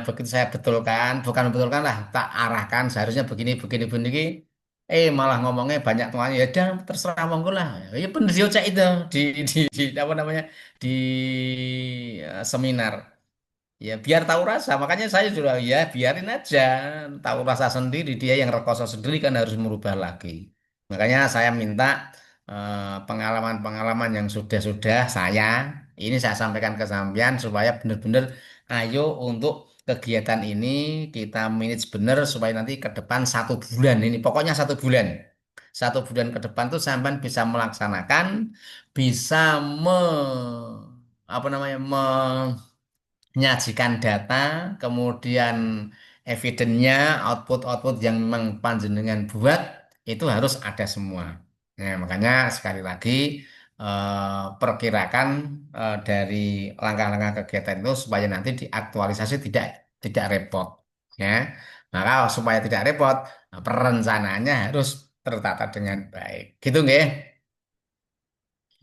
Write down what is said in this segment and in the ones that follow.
begitu saya betulkan, bukan betulkan lah, tak arahkan seharusnya begini, begini, begini. Malah ngomongnya banyak temannya. Ya udah terserah monggo lah. Ya bener sih Ocek itu di apa namanya di seminar. Ya biar tahu rasa. Makanya saya juga ya biarin aja tahu rasa sendiri. Dia yang rekoso sendiri kan harus merubah lagi. Makanya saya minta pengalaman-pengalaman yang sudah-sudah ini saya sampaikan ke sampean supaya benar-benar ayo untuk kegiatan ini kita manage benar supaya nanti ke depan 1 bulan ini pokoknya 1 bulan. 1 bulan ke depan tuh sampean bisa melaksanakan, bisa apa namanya menyajikan data, kemudian evidennya, output-output yang memang panjenengan buat itu harus ada semua. Nah, makanya sekali lagi perkirakan dari langkah-langkah kegiatan itu supaya nanti diaktualisasi tidak repot, ya. Maka supaya tidak repot, perencanaannya harus tertata dengan baik. Gitu nggih?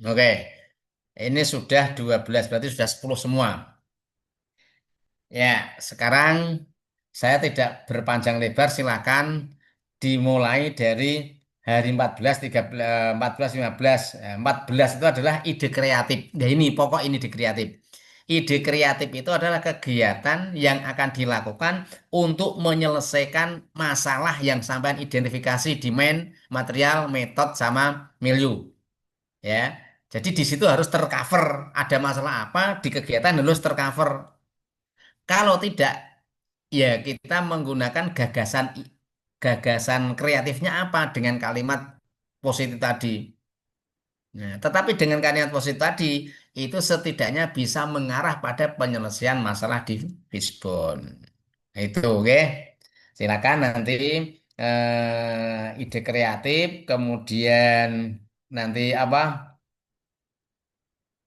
Oke. Ini sudah 12 berarti sudah 10 semua. Ya, sekarang saya tidak berpanjang lebar, silakan dimulai dari hari 14, 13, 14, 15. 14 itu adalah ide kreatif. Nah, ini pokok ini ide kreatif. Ide kreatif itu adalah kegiatan yang akan dilakukan untuk menyelesaikan masalah yang sampai identifikasi demand, material, metode, sama milieu. Ya, jadi di situ harus tercover. Ada masalah apa di kegiatan harus tercover. Kalau tidak, ya, kita menggunakan gagasan kreatifnya apa dengan kalimat positif tadi. Nah, tetapi dengan kalimat positif tadi itu setidaknya bisa mengarah pada penyelesaian masalah di Fishbone. Nah, itu oke. Silakan nanti ide kreatif, kemudian nanti apa?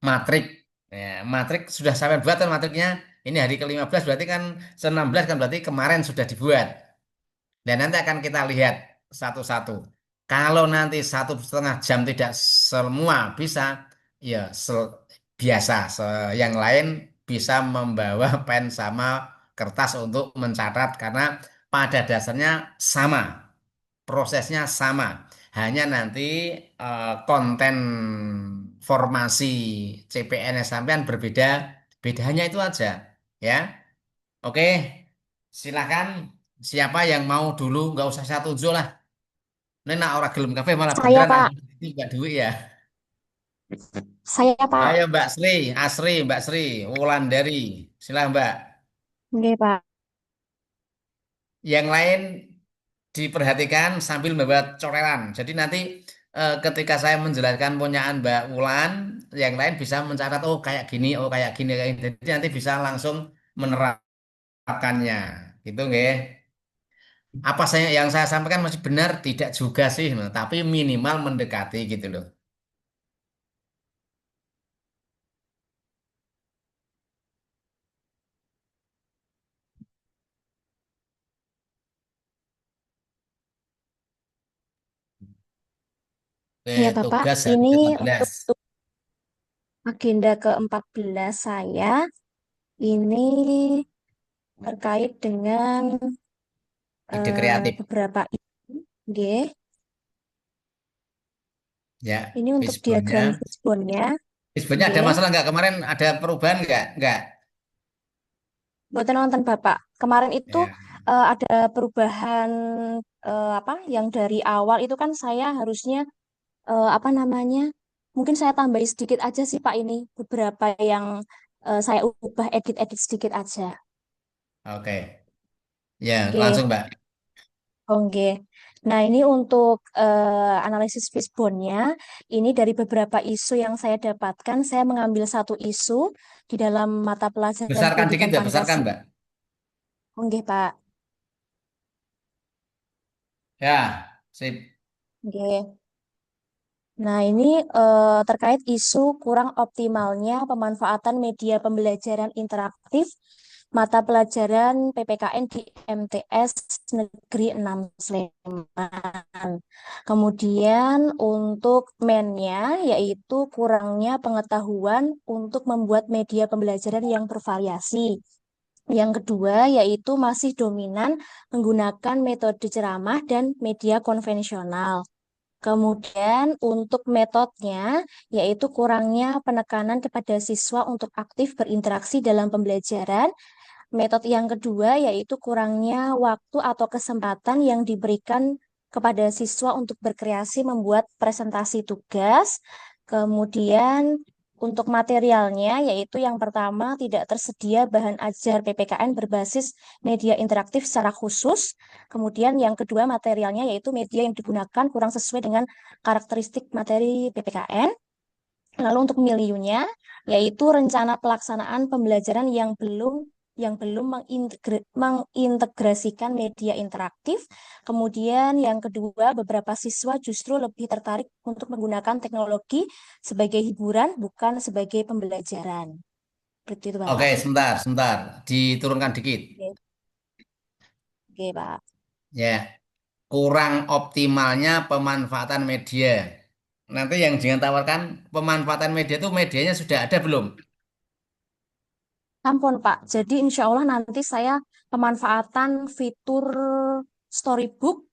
Matrik. Ya, matrik sudah sampai buat kan matriknya. Ini hari ke-15 berarti kan 16 kan berarti kemarin sudah dibuat. Dan nanti akan kita lihat satu-satu. Kalau nanti 1,5 jam tidak semua bisa, ya biasa. Yang lain bisa membawa pen sama kertas untuk mencatat karena pada dasarnya sama, prosesnya sama. Hanya nanti konten formasi CPNS sampean berbeda, bedanya itu aja, ya. Oke, silakan. Siapa yang mau dulu? Nggak usah saya tunjuk lah. Ini nak orang gelem kafe malah Saya, beneran Pak. aku itu nggak duit ya. Saya, Pak. Ayo Mbak Sri, Asri, Mbak Sri, Wulandari. Silakan Mbak. Oke, Pak. Yang lain diperhatikan sambil membuat coretan. Jadi nanti ketika saya menjelaskan punyaan Mbak Wulan, yang lain bisa mencatat, oh kayak gini, oh kayak gini, kayak gini. Jadi nanti bisa langsung menerapkannya. Gitu nggih. Apa yang saya sampaikan masih benar? Tidak juga sih, tapi minimal mendekati gitu loh. Ya, Bapak. Tugas hari Ini ke-11. untuk agenda ke-14 saya, ini terkait dengan Ide kreatif. beberapa isu. Nggih. Ya, Ini untuk diagram fishbone-nya. fishbone-nya. Fishbone-nya ada Nggih. masalah nggak kemarin? Ada perubahan nggak? Nggak. Mboten nonton Bapak. Kemarin itu Ya, ada perubahan apa yang dari awal itu kan saya harusnya apa namanya? Mungkin saya tambahin sedikit aja sih Pak ini beberapa yang saya ubah edit-edit sedikit aja. oke. Ya, Oke, langsung Mbak. oke. Nah, ini untuk analisis fishbone-nya, ini dari beberapa isu yang saya dapatkan, saya mengambil satu isu di dalam mata pelajaran Besarkan dikit pendidikan ya, besarkan Pancasila. Mbak. Oke, Pak. Ya, sip. Oke. Nah, ini terkait isu kurang optimalnya pemanfaatan media pembelajaran interaktif mata pelajaran PPKN di MTS Negeri 6 Sleman. Kemudian untuk mennya yaitu kurangnya pengetahuan untuk membuat media pembelajaran yang bervariasi. Yang kedua yaitu masih dominan menggunakan metode ceramah dan media konvensional. Kemudian untuk metodenya yaitu kurangnya penekanan kepada siswa untuk aktif berinteraksi dalam pembelajaran. Metode yang kedua yaitu kurangnya waktu atau kesempatan yang diberikan kepada siswa untuk berkreasi membuat presentasi tugas. Kemudian untuk materialnya yaitu yang pertama tidak tersedia bahan ajar PPKN berbasis media interaktif secara khusus. Kemudian yang kedua materialnya yaitu media yang digunakan kurang sesuai dengan karakteristik materi PPKN. Lalu untuk miliunya, yaitu rencana pelaksanaan pembelajaran yang belum mengintegrasikan media interaktif. Kemudian yang kedua, beberapa siswa justru lebih tertarik untuk menggunakan teknologi sebagai hiburan, bukan sebagai pembelajaran. Seperti itu, Oke, Bapak. sebentar, sebentar. Diturunkan dikit. Oke, oke, Pak. Ya, kurang optimalnya pemanfaatan media. Nanti yang jangan tawarkan pemanfaatan media itu medianya sudah ada belum? Ampun, Pak. Jadi insya Allah nanti saya pemanfaatan fitur Storybook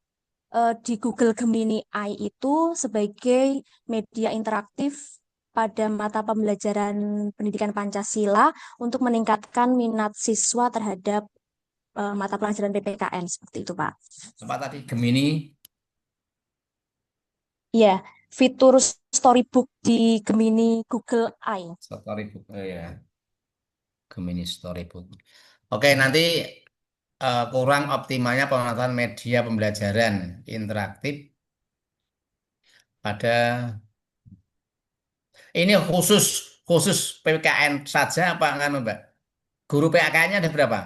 di Google Gemini AI itu sebagai media interaktif pada mata pembelajaran pendidikan Pancasila untuk meningkatkan minat siswa terhadap mata pelajaran PPKN seperti itu, Pak. Apa tadi? Gemini, Ya, fitur Storybook di Gemini Google AI. Storybook. Oh ya, Gemini Storybook. Oke, nanti kurang optimalnya pemanfaatan media pembelajaran interaktif pada ini khusus khusus PKN saja apa kan Mbak? Guru PKN-nya ada berapa?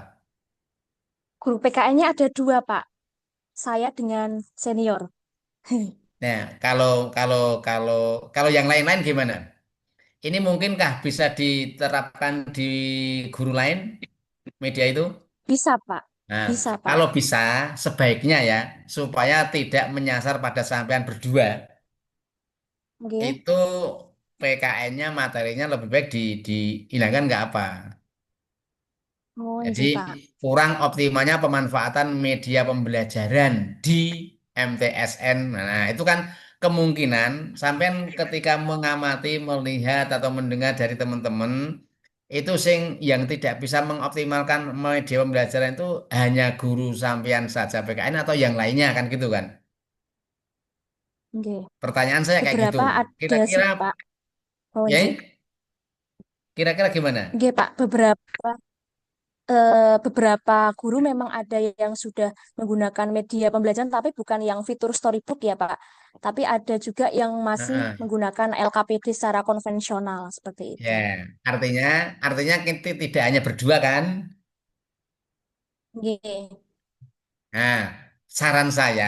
Guru PKN-nya ada dua, Pak. Saya dengan senior. Nah, kalau kalau kalau kalau yang lain-lain gimana? Ini mungkinkah bisa diterapkan di guru lain media itu? Bisa, Pak. Nah, Bisa, Pak. kalau bisa sebaiknya ya supaya tidak menyasar pada sampean berdua Oke. itu PKN-nya materinya lebih baik dihilangkan nggak apa. Oh, Jadi nggih, Pak. kurang optimalnya pemanfaatan media pembelajaran di MTSN. Nah, itu kan kemungkinan sampean ketika mengamati, melihat atau mendengar dari teman-teman itu yang tidak bisa mengoptimalkan media pembelajaran itu hanya guru sampean saja PKN atau yang lainnya kan gitu kan. Oke. Pertanyaan saya kayak gitu. Beberapa ada Kira-kira sih, Pak. Oh, ya, nggih. kira-kira gimana? Nggih, Pak. Beberapa guru memang ada yang sudah menggunakan media pembelajaran, tapi bukan yang fitur storybook ya, Pak. Tapi ada juga yang masih Heeh. menggunakan LKPD secara konvensional seperti Ya, itu. artinya artinya kita tidak hanya berdua kan? Nggih. Nah, saran saya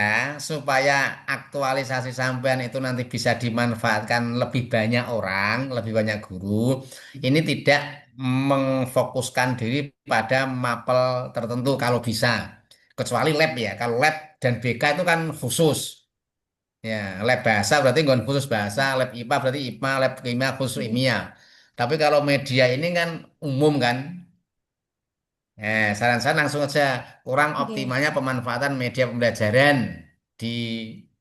supaya aktualisasi sampean itu nanti bisa dimanfaatkan lebih banyak orang, lebih banyak guru, ini tidak mengfokuskan diri pada mapel tertentu kalau bisa. Kecuali lab ya, kalau lab dan BK itu kan khusus. Ya, lab bahasa berarti nggak khusus bahasa, lab IPA berarti IPA, lab kimia khusus Nggih. kimia. Tapi kalau media ini kan umum kan. Saran saya langsung saja kurang Nggih. optimalnya pemanfaatan media pembelajaran di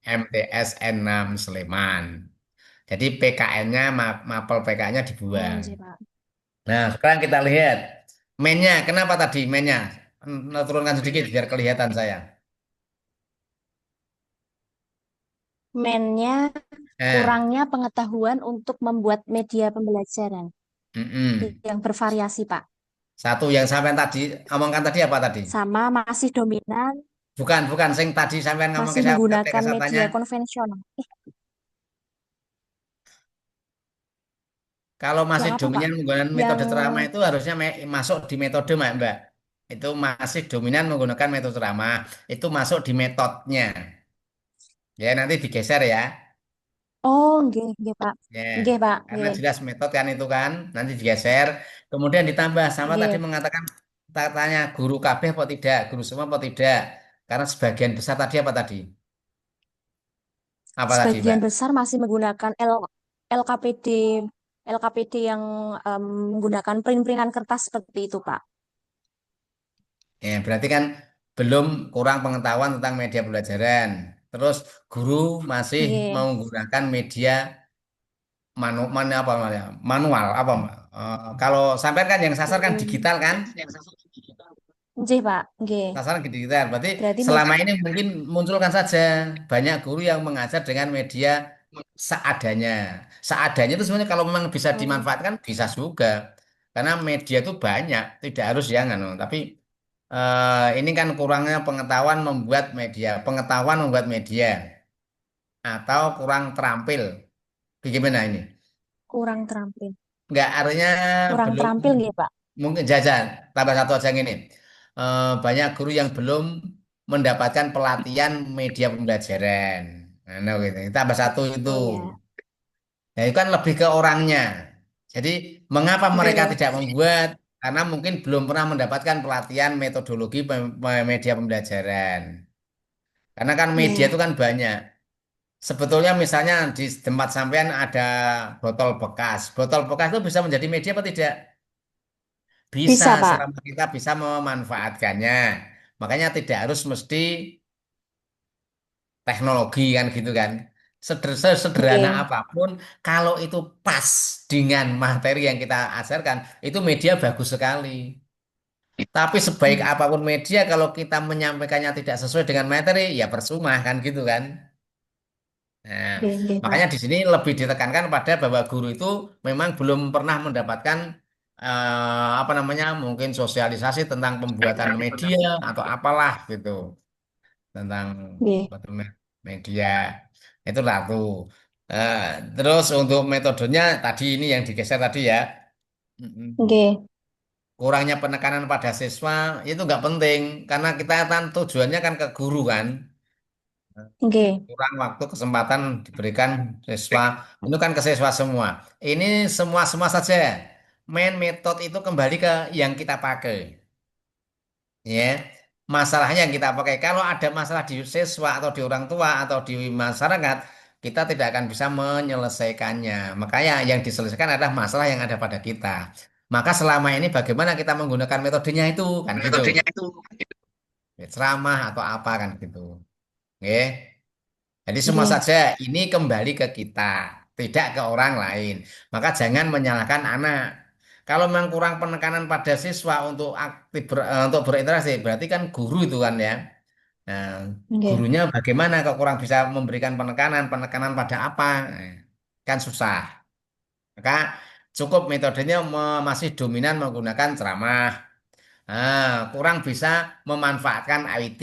MTS N6 Sleman. Jadi PKN-nya, mapel PKN-nya Oh, dibuang. nggih, Pak. Nah, sekarang kita lihat mainnya. Kenapa tadi mainnya? Turunkan sedikit biar kelihatan saya. Mainnya Nah, kurangnya pengetahuan untuk membuat media pembelajaran mm-mm. yang bervariasi, Pak. Satu yang sampai tadi omongkan tadi apa tadi? Sama masih dominan, Bukan, bukan. Sing tadi sampai ngomong ke masih saya menggunakan katanya. media konvensional. Kalau masih Yang apa, Pak? dominan menggunakan Yang metode ceramah itu harusnya masuk di metode, Mbak. Itu masih dominan menggunakan metode ceramah. Itu masuk di metodenya. Ya, nanti digeser ya. Oh, nggih, nggih, Pak. Ya, Nggih, Pak. karena Nggih. jelas metode kan itu kan. Nanti digeser. Kemudian ditambah sama tadi Nggih. mengatakan tanya guru KB apa tidak, guru semua apa tidak. Karena sebagian besar tadi apa tadi? Apa tadi, Sebagian Mbak? besar masih menggunakan LKPD LKPD yang menggunakan print-printan kertas seperti itu, Pak. Ya, berarti kan belum kurang pengetahuan tentang media pembelajaran. Terus guru masih Nggih. menggunakan media apa namanya? Manual apa? Kalau sampai kan yang sasar kan Hmm. digital kan? Nggih, Pak. Nggih. Sasaran di digital. Berarti Berarti selama ini mungkin munculkan saja banyak guru yang mengajar dengan media seadanya. Seadanya itu sebenarnya kalau memang bisa oh, dimanfaatkan bisa juga. Karena media itu banyak, tidak harus yang anu. Tapi ini kan kurangnya pengetahuan membuat media, pengetahuan membuat media atau kurang terampil. Bagaimana ini? kurang terampil. Enggak, artinya Kurang belum terampil nggih, Pak. mungkin jajan. Tambah satu aja yang ini. Banyak guru yang belum mendapatkan pelatihan media pembelajaran. Nah, gitu. Tambah satu itu. Oh ya. Nah, itu kan lebih ke orangnya. Jadi, mengapa mereka Nggih. tidak membuat? Karena mungkin belum pernah mendapatkan pelatihan metodologi media pembelajaran. Karena kan media Nggih. itu kan banyak. Sebetulnya misalnya di tempat sampean ada botol bekas. Botol bekas itu bisa menjadi media apa tidak? Bisa, Bisa, Pak. selama kita bisa memanfaatkannya. Makanya tidak harus mesti teknologi kan gitu kan. Sederhana Nggih. apapun, kalau itu pas dengan materi yang kita ajarkan, itu media bagus sekali. Tapi sebaik Hmm. apapun media, kalau kita menyampaikannya tidak sesuai dengan materi, ya percuma kan gitu kan. Nah, Nggih, nggih, Pak. makanya di sini lebih ditekankan pada bahwa guru itu memang belum pernah mendapatkan apa namanya mungkin sosialisasi tentang pembuatan media atau apalah gitu tentang Nggih. media itu satu. Eh, terus untuk metodenya tadi ini yang digeser tadi ya. Mm-mm. Nggih. Kurangnya penekanan pada siswa itu nggak penting karena kita kan tujuannya kan ke guru kan. Nggih. Kurang waktu kesempatan diberikan siswa itu kan ke siswa semua ini semua semua saja main metode itu kembali ke yang kita pakai ya masalahnya yang kita pakai kalau ada masalah di siswa atau di orang tua atau di masyarakat kita tidak akan bisa menyelesaikannya makanya yang diselesaikan adalah masalah yang ada pada kita maka selama ini bagaimana kita menggunakan metodenya itu kan gitu Metodenya itu. ya, ceramah atau apa kan gitu oke. Jadi semua Nggih. saja ini kembali ke kita, tidak ke orang lain. Maka jangan menyalahkan anak. Kalau memang kurang penekanan pada siswa untuk untuk berinteraksi, berarti kan guru itu kan ya. Nah, Nggih. gurunya bagaimana kalau kurang bisa memberikan penekanan, penekanan pada apa? Kan susah. Maka cukup metodenya masih dominan menggunakan ceramah. Kurang bisa memanfaatkan IT.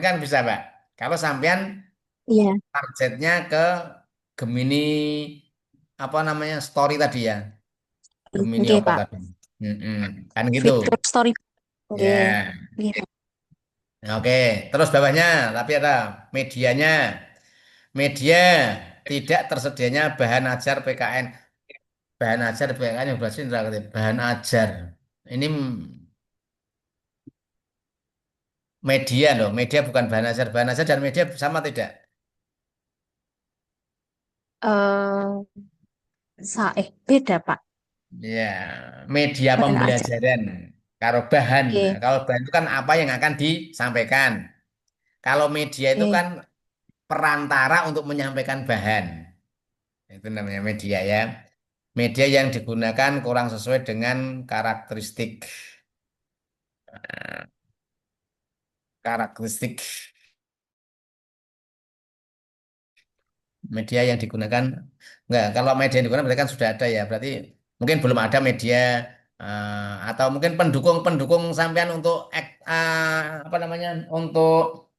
Kan bisa, Pak. Kalau sampean Iya. targetnya ke Gemini apa namanya story tadi ya Gemini Nggih, apa Pak. tadi. Mm-mm. Kan gitu Fitur story. Nggih. ya Nggih. oke terus bawahnya tapi ada medianya media tidak tersedianya bahan ajar PKN bahan ajar PKN yang berarti bahan ajar ini media loh media bukan bahan ajar dan media sama tidak Eh, beda, Pak. ya media Bahan aja. pembelajaran karo bahan. Nah, Oke. kalau bahan itu kan apa yang akan disampaikan. Kalau media itu Oke. kan perantara untuk menyampaikan bahan. Itu namanya media ya. Media yang digunakan kurang sesuai dengan karakteristik karakteristik media yang digunakan. Enggak, kalau media yang digunakan berarti kan sudah ada ya. Berarti mungkin belum ada media atau mungkin pendukung-pendukung sampean untuk apa namanya? Untuk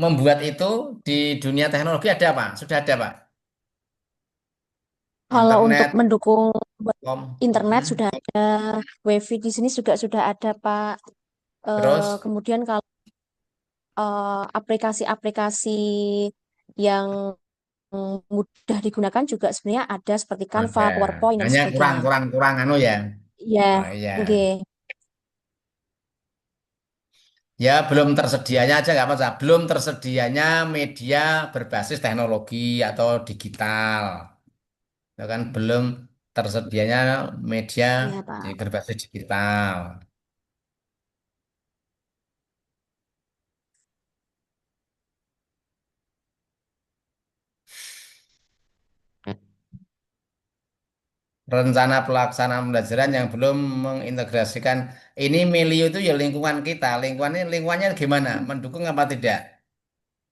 membuat itu di dunia teknologi ada Pak? Sudah ada Pak? Kalau untuk Internet, mendukung internet mm-mm. sudah ada, WiFi di sini juga sudah ada, Pak. Terus Kemudian kalau aplikasi-aplikasi yang mudah digunakan juga sebenarnya ada seperti ada. Canva, PowerPoint dan Hanya kurang sebagainya. kurang kurang anu ya. Ya, Oh iya. oke. Ya belum tersedianya aja nggak masalah. Belum tersedianya media berbasis teknologi atau digital. Ya kan belum tersedianya media Ya, Pak. berbasis digital. rencana pelaksanaan pembelajaran yang belum mengintegrasikan ini Melio itu ya lingkungan kita. Lingkungannya gimana? Mendukung apa tidak?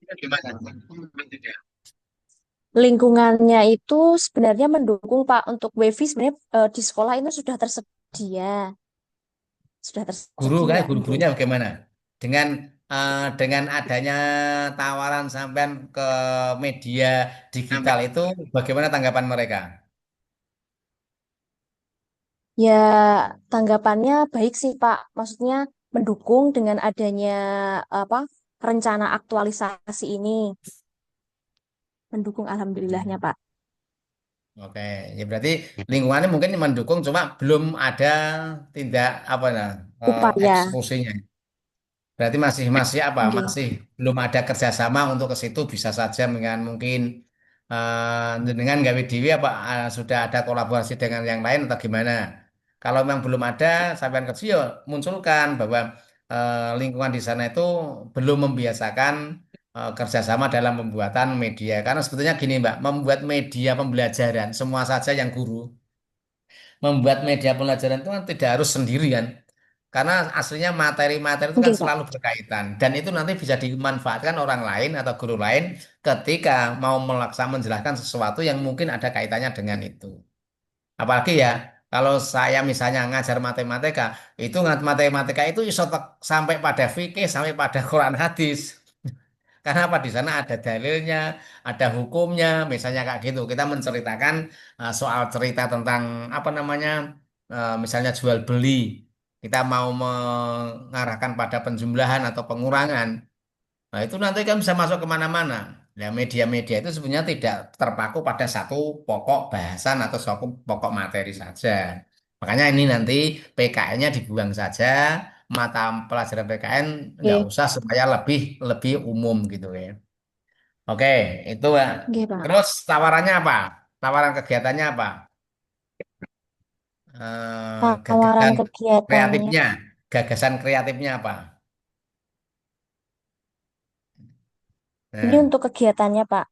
Gimana? Lingkungannya itu sebenarnya mendukung Pak untuk WiFi sebenarnya di sekolah itu sudah Guru kan tersedia untuk guru-gurunya bagaimana? Dengan dengan adanya tawaran sampean ke media digital itu bagaimana tanggapan mereka? ya tanggapannya baik sih Pak. Maksudnya mendukung dengan adanya apa rencana aktualisasi ini, mendukung alhamdulillahnya Pak. Oke, ya berarti lingkungannya mungkin mendukung, cuma belum ada tindak apa nah Upaya, eksekusinya. Berarti masih masih apa? nggih. Masih belum ada kerjasama untuk ke situ bisa saja dengan mungkin dengan gawe dewi apa sudah ada kolaborasi dengan yang lain atau gimana? Kalau memang belum ada, sampean kerja ya munculkan bahwa lingkungan di sana itu belum membiasakan kerjasama dalam pembuatan media. Karena sebetulnya gini Mbak, membuat media pembelajaran semua saja yang guru membuat media pembelajaran itu kan tidak harus sendirian. Karena aslinya materi-materi itu kan Nggih Pak. selalu berkaitan dan itu nanti bisa dimanfaatkan orang lain atau guru lain ketika mau menjelaskan sesuatu yang mungkin ada kaitannya dengan itu. Apalagi ya kalau saya misalnya ngajar matematika, itu matematika itu iso sampai pada fikih, sampai pada Quran hadis. Karena apa di sana ada dalilnya, ada hukumnya, misalnya kayak gitu. Kita menceritakan soal cerita tentang apa namanya, misalnya jual beli. Kita mau mengarahkan pada penjumlahan atau pengurangan. Nah, itu nanti kan bisa masuk kemana-mana. Nah, media-media itu sebenarnya tidak terpaku pada satu pokok bahasan atau satu pokok materi saja. Makanya ini nanti PKN-nya dibuang saja, mata pelajaran PKN nggak Nggih, usah supaya lebih lebih umum gitu ya. Oke, itu ya. nggih Pak. Terus tawarannya apa? Tawaran kegiatannya apa? Tawaran Gagasan kegiatannya kreatifnya, gagasan kreatifnya apa? ini Nah. untuk kegiatannya Pak.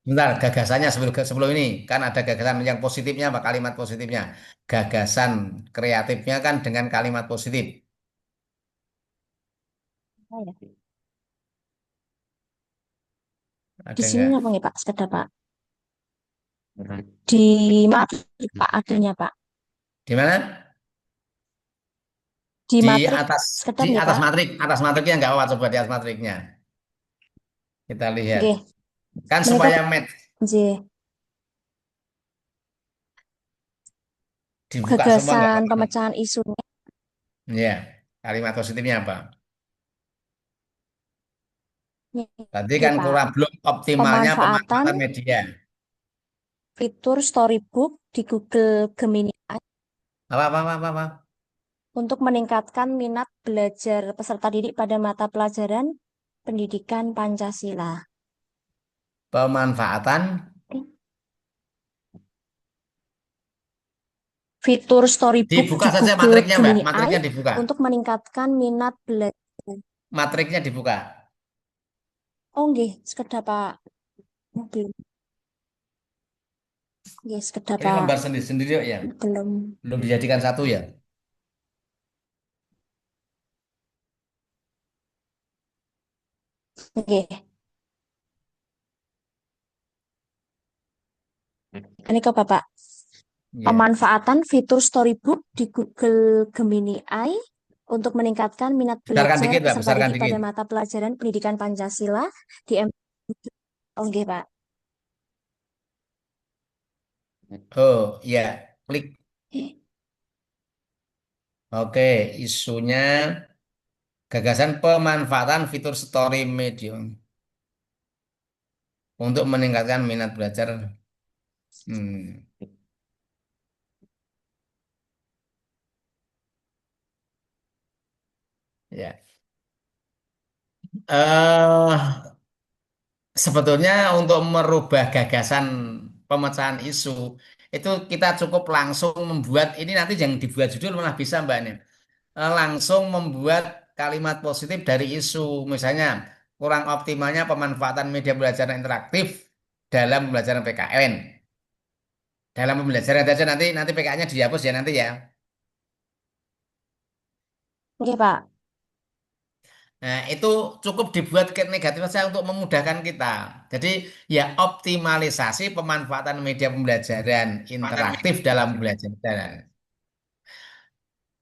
Bentar, gagasannya sebelum sebelum ini kan ada gagasan yang positifnya apa kalimat positifnya? Gagasan kreatifnya kan dengan kalimat positif. Oh, ya. Di Ada sini enggak? apa nih Pak? Sekedar Pak. Di matrik Pak adanya Pak. Di mana? Di Di matrik atas sekedar nih Pak. atas matriknya enggak apa coba di atas matriknya. Kita lihat. Nggih, Kan menika supaya match nggih. dibuka semua enggak Gagasan apa-apa. pemecahan isunya Ya, kalimat positifnya apa? Tadi nggih kan Pak. kurang belum optimalnya Pemanfaatan pemanfaatan media. fitur Storybook di Google Gemini Apa? untuk meningkatkan minat belajar peserta didik pada mata pelajaran pendidikan Pancasila. Pemanfaatan Fitur Storybook dibuka di saja Google matriknya, Mbak. Gemini Matriknya dibuka. untuk meningkatkan minat belajar. Matriknya dibuka. Oh nggih, sekedar Pak. Belum, nggih, sekedar Ini Pak. lembar sendiri-sendiri kok ya. Belum. Belum dijadikan satu ya. Nggih. Ini ke Bapak. Ya. Pemanfaatan fitur Storybook di Google Gemini untuk meningkatkan minat Besarkan belajar dikit, Mbak. peserta Besarkan didik dikit. pada mata pelajaran pendidikan Pancasila di M. Oh, nggih, Pak. Oh, ya. Klik. Oke, isunya gagasan pemanfaatan fitur story medium untuk meningkatkan minat belajar. Hmm. Ya. Sebetulnya untuk merubah gagasan pemecahan isu itu kita cukup langsung membuat ini nanti yang dibuat judul malah bisa Mbak nih. Langsung membuat kalimat positif dari isu. Misalnya, kurang optimalnya pemanfaatan media pembelajaran interaktif dalam pembelajaran PKN. Dalam pembelajaran saja nanti nanti PK-nya dihapus ya nanti ya. Oke, Pak. Nah, itu cukup dibuat ke negatif saja untuk memudahkan kita. Jadi, ya optimalisasi pemanfaatan media pembelajaran interaktif dalam pembelajaran.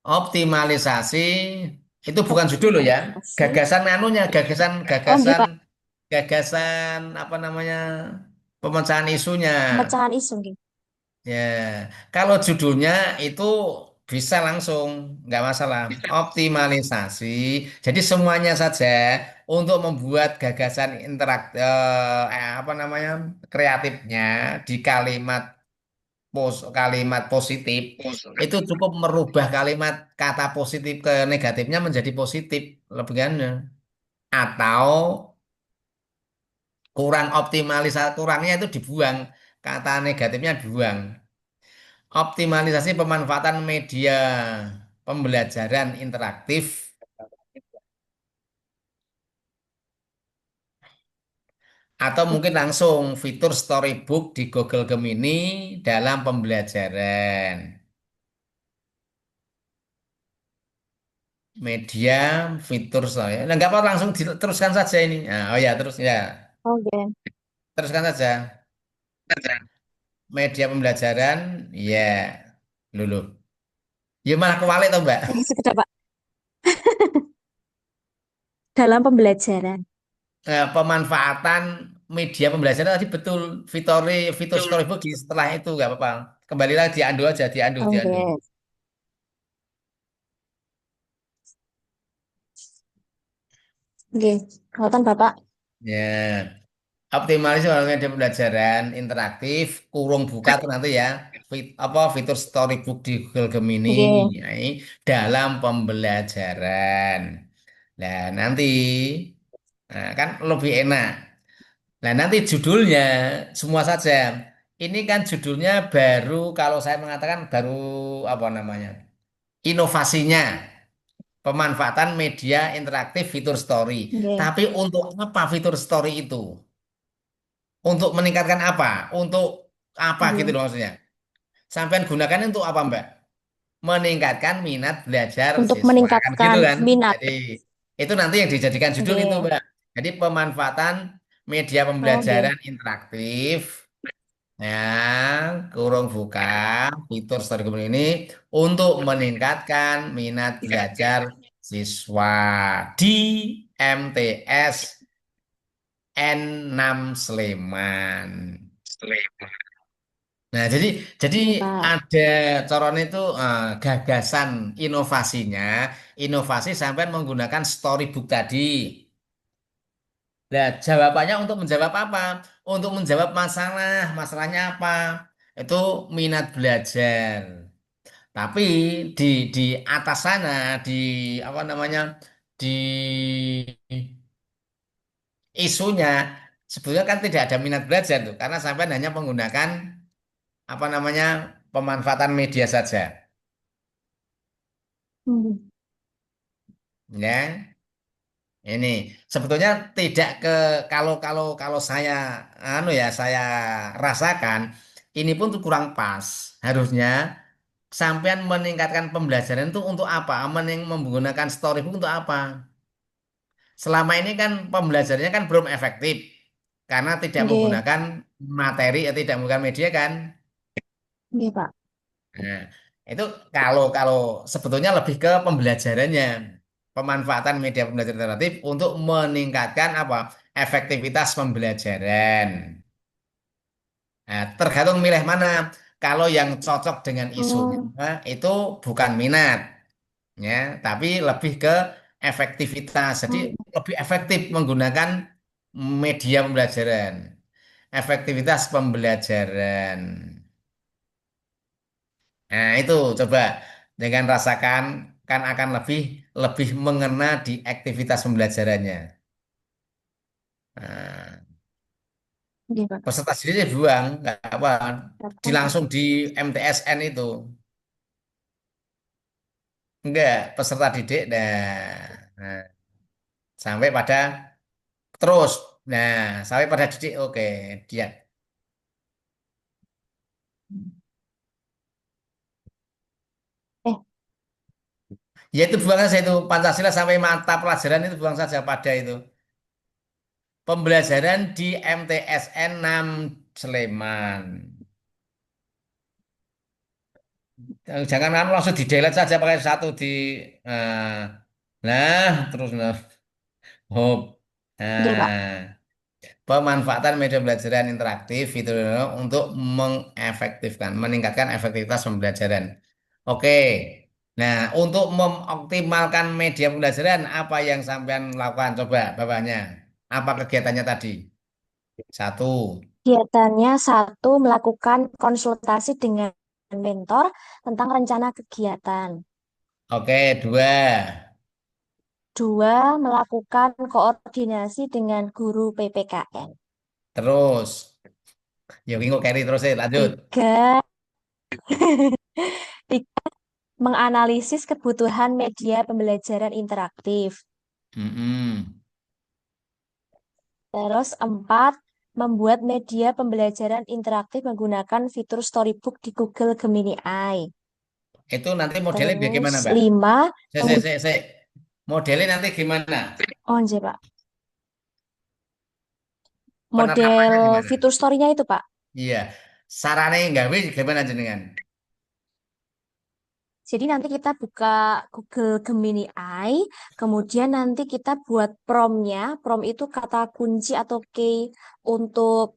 Optimalisasi itu bukan judul loh ya. Optimalisasi. Gagasan anunya, gagasan Oh, nggih, gagasan Pak. gagasan apa namanya? Pemecahan isunya. Pemecahan isu nggih. Ya, kalau judulnya itu bisa langsung, nggak masalah. Optimalisasi. Jadi semuanya saja untuk membuat gagasan apa namanya kreatifnya di kalimat positif itu cukup merubah kalimat kata positif ke negatifnya menjadi positif lebihnya. Atau kurangnya itu dibuang, kata negatifnya dibuang. Optimalisasi pemanfaatan media pembelajaran interaktif atau mungkin langsung fitur storybook di Google Gemini dalam pembelajaran. Media fitur story. Nah, nggak apa langsung diteruskan saja ini. Nah, oh ya, terus ya. Oke. Teruskan saja. Media pembelajaran, ya. Lulu. Ya malah kewalik toh, Mbak. Sekedar, Pak. Dalam pembelajaran. Pemanfaatan media pembelajaran tadi betul fitur fitur storybook di setelah itu nggak apa-apa. Kembali lagi diandu aja, diandu, diandu. Oke. Oke. Ngoten, Bapak. Ya, optimalisasi media pembelajaran interaktif, kurung buka tuh nanti ya, apa fitur storybook di Google Gemini Oke. ya, ini dalam pembelajaran. Nah, nanti kan lebih enak. Nah, nanti judulnya semua saja. Ini kan judulnya baru kalau saya mengatakan baru apa namanya? Inovasinya, pemanfaatan media interaktif fitur story. Oke. Tapi untuk apa fitur story itu? Untuk meningkatkan apa? Untuk apa gitu Oke. loh maksudnya. Sampai gunakan untuk apa, Mbak? Meningkatkan minat belajar Untuk siswa kan gitu meningkatkan kan. minat. Jadi itu nanti yang dijadikan judul itu, Oke. Mbak. Jadi pemanfaatan media Oke. pembelajaran interaktif ya kurung buka fitur story Guru ini untuk meningkatkan minat belajar siswa di MTS N6 Sleman. Nah, jadi Oke, Pak. ada coron itu gagasan inovasinya, inovasi sampai menggunakan storybook tadi. Nah, jawabannya untuk menjawab apa? Untuk menjawab masalah. Masalahnya apa? Itu minat belajar. Tapi di di atas sana, di apa namanya, di isunya sebetulnya kan tidak ada minat belajar tuh, karena sampai hanya menggunakan apa namanya pemanfaatan media saja, Hmm. ya. Ini sebetulnya tidak ke kalau kalau kalau saya saya rasakan ini pun tuh kurang pas. Harusnya sampean meningkatkan pembelajaran itu untuk apa? Menggunakan storybook untuk apa? Selama ini kan pembelajarannya kan belum efektif karena tidak Oke. menggunakan materi atau tidak menggunakan media kan. Oke, Pak. Nah, itu kalau kalau sebetulnya lebih ke pembelajarannya, pemanfaatan media pembelajaran alternatif untuk meningkatkan apa? Efektivitas pembelajaran. Nah, tergantung milih mana. Kalau yang cocok dengan isunya Hmm. itu bukan minat, ya, tapi lebih ke efektivitas. Jadi Hmm. lebih efektif menggunakan media pembelajaran, efektivitas pembelajaran. Nah, itu coba dengan rasakan kan akan lebih lebih mengena di aktivitas pembelajarannya. Nah, Oke, Pak. peserta didik buang, nggak apa, Siapkan, Pak. langsung di MTSN itu, enggak peserta didik, nah, sampai pada terus, nah sampai pada didik, oke dia. Ya itu buang saja itu Pancasila sampai mata pelajaran itu buang saja pada itu. Pembelajaran di MTSN 6 Sleman. Jangan kan langsung di delete saja pakai satu di eh, terus nah. Oh. Oke, Pak. Nah, pemanfaatan media pembelajaran interaktif itu untuk mengefektifkan, meningkatkan efektivitas pembelajaran. Oke. Nah, untuk mengoptimalkan media pembelajaran, apa yang sampean lakukan? Coba bapaknya. Apa kegiatannya tadi? Satu. Kegiatannya satu, melakukan konsultasi dengan mentor tentang rencana kegiatan. Oke, dua. Dua, melakukan koordinasi dengan guru PPKN. Terus, ya kok carry terus lanjut. Tiga, tiga, menganalisis kebutuhan media pembelajaran interaktif. Mm-mm. Terus empat, membuat media pembelajaran interaktif menggunakan fitur Storybook di Google Gemini Eye. Itu nanti modelnya biar Terus gimana, Mbak? lima, Se. Modelnya nanti gimana? oh anjir, Pak. Model Penerapannya gimana? fitur story-nya itu, Pak. Iya. Sarane gawe gimana jenengan? Jadi nanti kita buka Google Gemini Eye, kemudian nanti kita buat prompt-nya. Prompt itu kata kunci atau key untuk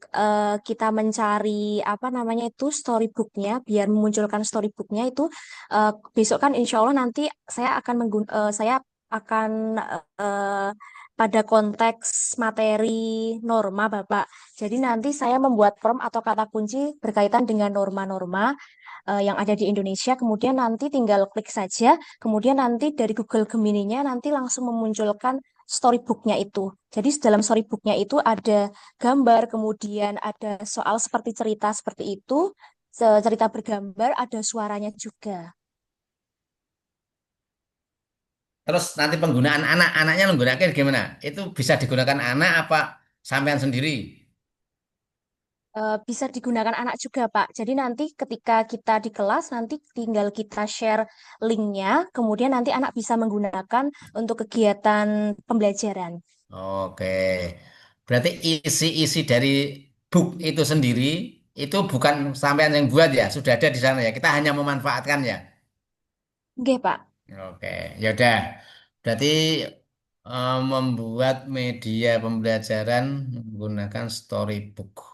kita mencari apa namanya itu storybook-nya, biar memunculkan storybook-nya itu besok kan insya Allah nanti saya akan eh, pada konteks materi norma, Bapak. Jadi nanti saya membuat prompt atau kata kunci berkaitan dengan norma-norma yang ada di Indonesia. Kemudian nanti tinggal klik saja. Kemudian nanti dari Google Gemini-nya nanti langsung memunculkan storybook-nya itu. Jadi dalam storybook-nya itu ada gambar, kemudian ada soal seperti cerita seperti itu, cerita bergambar, ada suaranya juga. Terus nanti penggunaan anak-anaknya menggunakan gimana? Itu bisa digunakan anak apa sampean sendiri? Bisa digunakan anak juga, Pak. Jadi nanti ketika kita di kelas, nanti tinggal kita share linknya, kemudian nanti anak bisa menggunakan untuk kegiatan pembelajaran. Oke. Berarti isi-isi dari book itu sendiri itu bukan sampean yang buat ya, sudah ada di sana ya. Kita hanya memanfaatkan ya. Oke, Pak. Oke, ya udah. Berarti membuat media pembelajaran menggunakan storybook.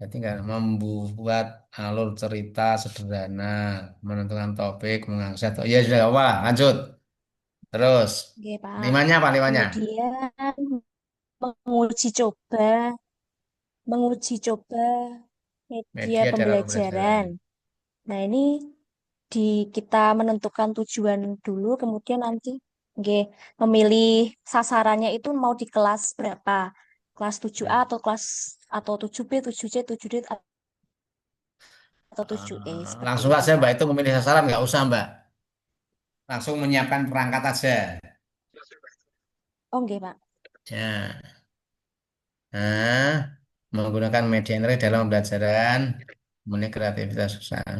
Berarti nggak membuat alur cerita sederhana, menentukan topik, mengakses. Ya sudah, apa? Lanjut. Terus, Oke, Pak. limanya apa limanya? Kemudian menguji coba, menguji coba media Media dalam pembelajaran. pembelajaran. Nah, ini di kita menentukan tujuan dulu, kemudian nanti oke, memilih sasarannya itu mau di kelas berapa? Kelas 7A atau kelas atau 7B, 7C, 7D atau 7E seperti Langsung itu, saja Mbak Pak. itu memilih sasaran nggak usah Mbak. Langsung menyiapkan perangkat aja. Oke, Pak. Ya. Nah, menggunakan media internet dalam pembelajaran, mengenai kreativitas usaha.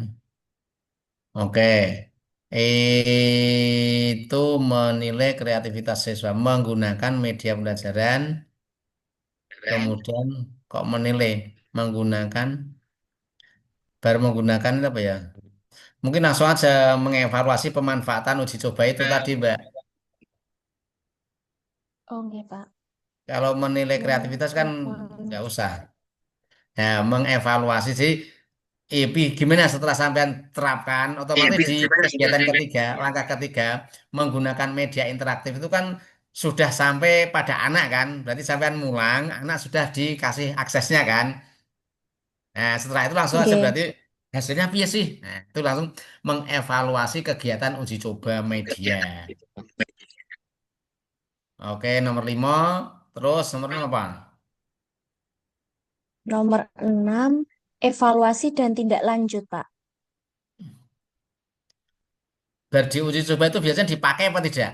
Oke. Itu menilai kreativitas siswa menggunakan media pembelajaran, kemudian kok menilai menggunakan baru menggunakan itu apa ya? Mungkin langsung aja mengevaluasi pemanfaatan uji coba itu tadi, Mbak. Oke, Pak. Kalau menilai kreativitas kan nggak usah. Nah, mengevaluasi sih, gimana setelah sampean terapkan, otomatis di kegiatan ketiga, langkah ketiga, menggunakan media interaktif itu kan sudah sampai pada anak kan, berarti sampean mulang, anak sudah dikasih aksesnya kan. Nah, setelah itu langsung aja Oke. berarti hasilnya apa sih? Nah, itu langsung mengevaluasi kegiatan uji coba media. Oke, nomor 5, terus nomor 6 apa? Nomor 6, evaluasi dan tindak lanjut, Pak. Berdiuji coba itu biasanya dipakai apa tidak?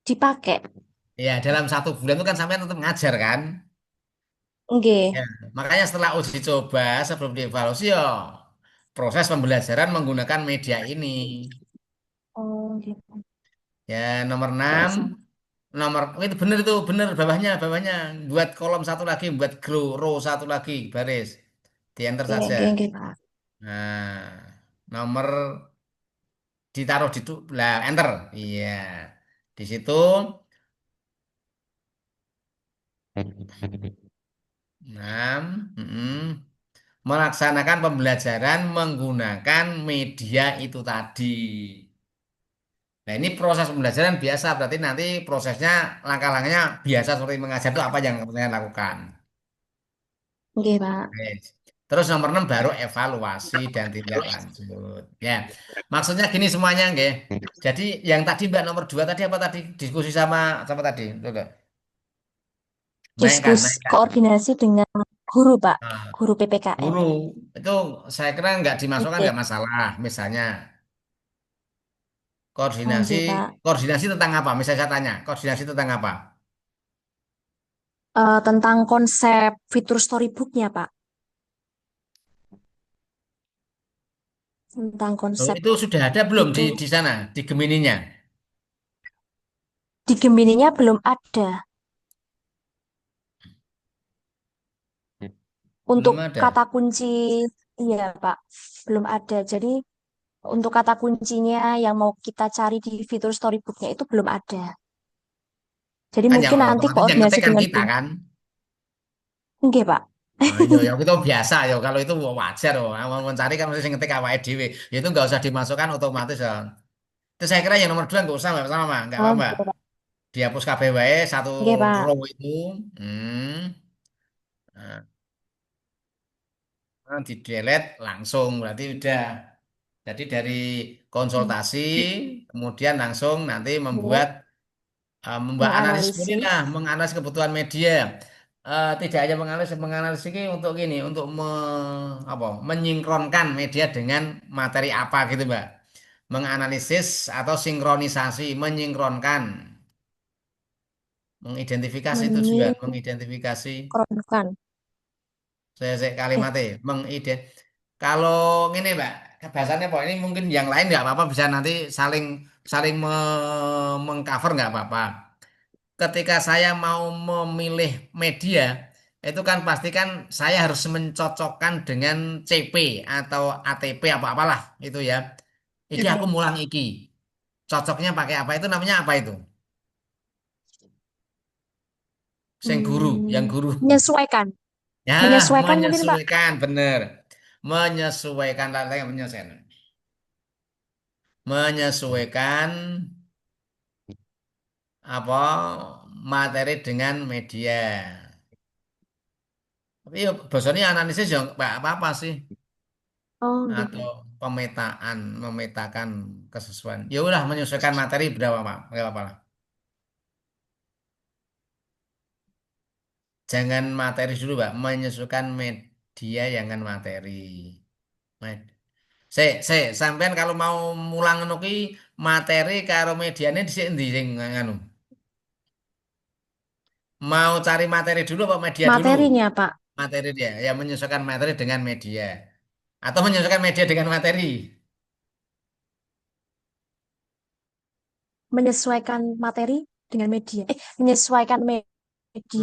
Dipakai. Ya, dalam 1 bulan itu kan sampean tetap ngajar kan? Oke. Ya, makanya setelah uji coba sebelum dievaluasi ya proses pembelajaran menggunakan media ini. Oh, gitu. Ya, nomor Ya, 6, oh, itu bener bawahnya buat kolom satu lagi, buat row satu lagi baris. Di enter oke, saja. oke, oke, Pak. Nah, nomor ditaruh di lah enter. Iya. Di situ 6, melaksanakan pembelajaran menggunakan media itu tadi. Nah, ini proses pembelajaran biasa, berarti nanti prosesnya, langkah-langkahnya biasa seperti mengajar itu apa yang kalian lakukan. Oke, Pak. Oke. Terus nomor 6 baru evaluasi dan tindak lanjut. Ya, maksudnya gini semuanya, nggih. Jadi yang tadi Mbak nomor 2 tadi apa tadi? Diskusi sama sama tadi. Betul, nggak? Diskusi Naik kan. koordinasi dengan guru, Pak. Nah, Guru PPKN. guru itu saya kira nggak dimasukkan Oke, nggak masalah. Misalnya koordinasi oke, Pak. koordinasi tentang apa? Misalnya saya tanya, koordinasi tentang apa? Tentang konsep fitur storybooknya, Pak. Tentang Oh, konsep itu sudah ada belum itu. di sana, di Gemininya? Di Gemininya belum ada. Untuk Belum ada. kata kunci, iya, Pak. Belum ada. Jadi, untuk kata kuncinya yang mau kita cari di fitur storybooknya itu belum ada. Jadi Kan yang mungkin nanti otomatis yang koordinasi ngetik kan dengan kita tim. kan. Oke, Pak. Nah, iya, ya itu biasa ya. Kalau itu wajar, oh. Mau mencari kan mesti ngetik awake dhewe. Ya itu nggak usah dimasukkan otomatis ya. Itu saya kira yang nomor 2 nggak usah, nggak sama, nggak Oh, apa-apa. gitu, Pak. Dihapus kabeh wae satu Oke, Pak. row itu. Hmm. Nah, di delete langsung berarti udah. Jadi dari Hmm. konsultasi kemudian langsung nanti Ya, membuat membuat analisis sendiri menganalisis. lah, menganalisis kebutuhan media. Tidak hanya menganalisis, menganalisis ini untuk gini, untuk apa, menyinkronkan media dengan materi apa gitu, Mbak. Menganalisis atau sinkronisasi, menyinkronkan, mengidentifikasi itu juga, mengidentifikasi. Menyingkronkan. Saya Eh, kalimatnya, kalau ini, Mbak, bahasanya apa? Ini mungkin yang lain nggak apa-apa, bisa nanti saling saling mengcover nggak apa-apa. Ketika saya mau memilih media, itu kan pasti kan saya harus mencocokkan dengan CP atau ATP apa-apalah itu ya. Iki aku oke. mulang iki. Cocoknya pakai apa itu namanya apa itu? Sing guru, yang guru. Menyesuaikan. Ya, Menyesuaikan mungkin, Pak. menyesuaikan, bener. Menyesuaikan, lagi menyesuaikan. Menyesuaikan apa materi dengan media. Tapi ya bahasanya analisis ya nggak apa-apa sih. Oh, gitu. Atau pemetaan, memetakan kesesuaian. Ya udah menyesuaikan materi berapa Pak? Nggak apa-apa lah. Jangan materi dulu Pak, menyesuaikan media jangan materi. Sampean kalau mau mulang ngono ki materi karo mediane dhisik endi sing nganu? Mau cari materi dulu apa media dulu? Materinya, Pak. Materi dia, ya menyesuaikan materi dengan media. Atau menyesuaikan media dengan materi. Menyesuaikan materi dengan media. Menyesuaikan media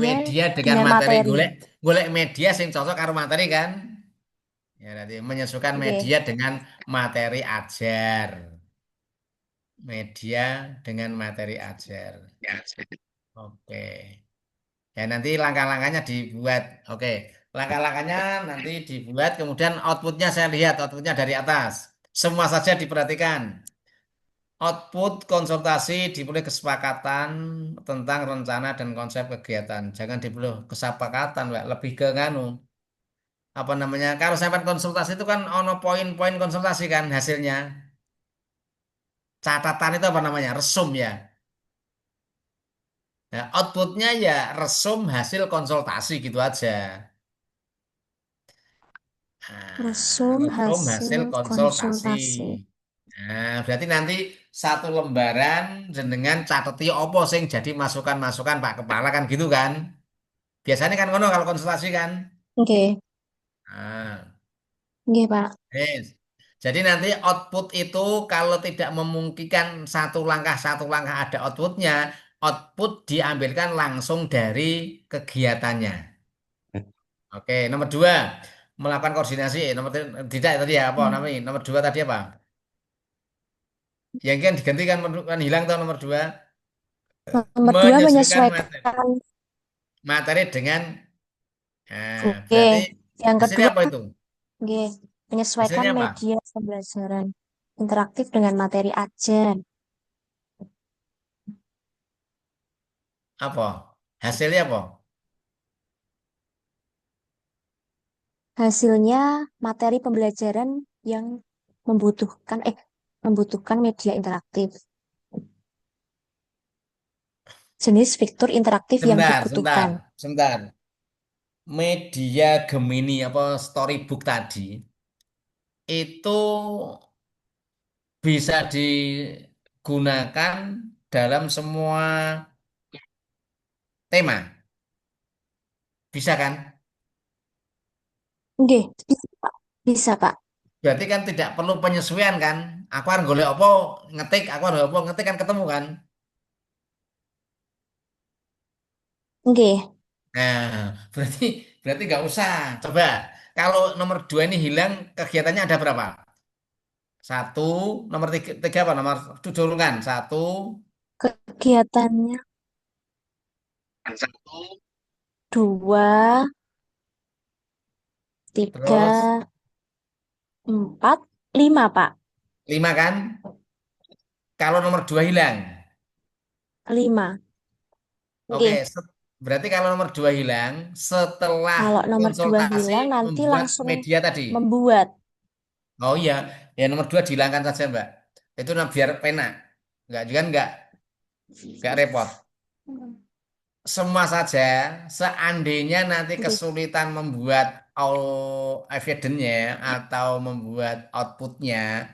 Media dengan dengan materi. materi. Golek golek media sing cocok karo materi kan? Ya, nanti menyesuaikan Oke. media dengan materi ajar. Media dengan materi ajar. Oke. Ya, nanti langkah-langkahnya dibuat. Oke. Langkah-langkahnya nanti dibuat, kemudian outputnya saya lihat, outputnya dari atas. Semua saja diperhatikan. Output konsultasi dipilih kesepakatan tentang rencana dan konsep kegiatan. Jangan dipilih kesepakatan, Mbak. Lebih ke nganu. Apa namanya? Kalau sampai konsultasi itu kan ono poin-poin konsultasi kan hasilnya. Catatan itu apa namanya? Resum ya. Nah, outputnya ya resum hasil konsultasi gitu aja. Nah, Resum resum hasil hasil konsultasi. konsultasi. Nah, berarti nanti satu lembaran dengan cateti opo sing jadi masukan-masukan Pak Kepala kan gitu kan. Biasanya kan ngono kalau konsultasi kan. Oke. Nah, Oke, Pak. yes. Jadi nanti output itu kalau tidak memungkinkan satu langkah ada outputnya, output diambilkan langsung dari kegiatannya. Oke, nomor dua, melakukan koordinasi. Tidak tadi ya apa Hmm. namanya? Nomor dua tadi apa? Yang kan digantikan kan hilang tuh nomor dua. Nomor dua Menyesuaikan materi, menyesuaikan. materi dengan, nah, Oke. berarti Yang hasilnya kedua, apa itu? oke, menyesuaikan Hasilnya apa? media pembelajaran interaktif dengan materi ajar. Apa? Hasilnya apa? Hasilnya materi pembelajaran yang membutuhkan membutuhkan media interaktif. Jenis fitur interaktif yang Sebentar, sebentar, dibutuhkan. sebentar. Media Gemini apa Storybook tadi itu bisa digunakan dalam semua tema, bisa kan? Oke, bisa Pak. Bisa Pak. Berarti kan tidak perlu penyesuaian kan? Aku harus golek apa ngetik, aku harus apa ngetik kan ketemu kan? Oke, Nah, berarti berarti nggak usah. Coba kalau nomor dua ini hilang, kegiatannya ada berapa? Satu, nomor tiga, tiga apa? Nomor turunkan satu, kegiatannya satu, dua, tiga, terus empat, lima Pak. lima kan? Kalau nomor dua hilang, Lima. oke. Oke, Berarti kalau nomor dua hilang, setelah kalau nomor dua konsultasi hilang nanti membuat langsung media tadi. membuat. Oh iya, ya nomor dua dihilangkan saja Mbak. Itu biar pena, nggak juga nggak repot. Semua saja, seandainya nanti Oke, kesulitan membuat all evidence-nya atau membuat outputnya,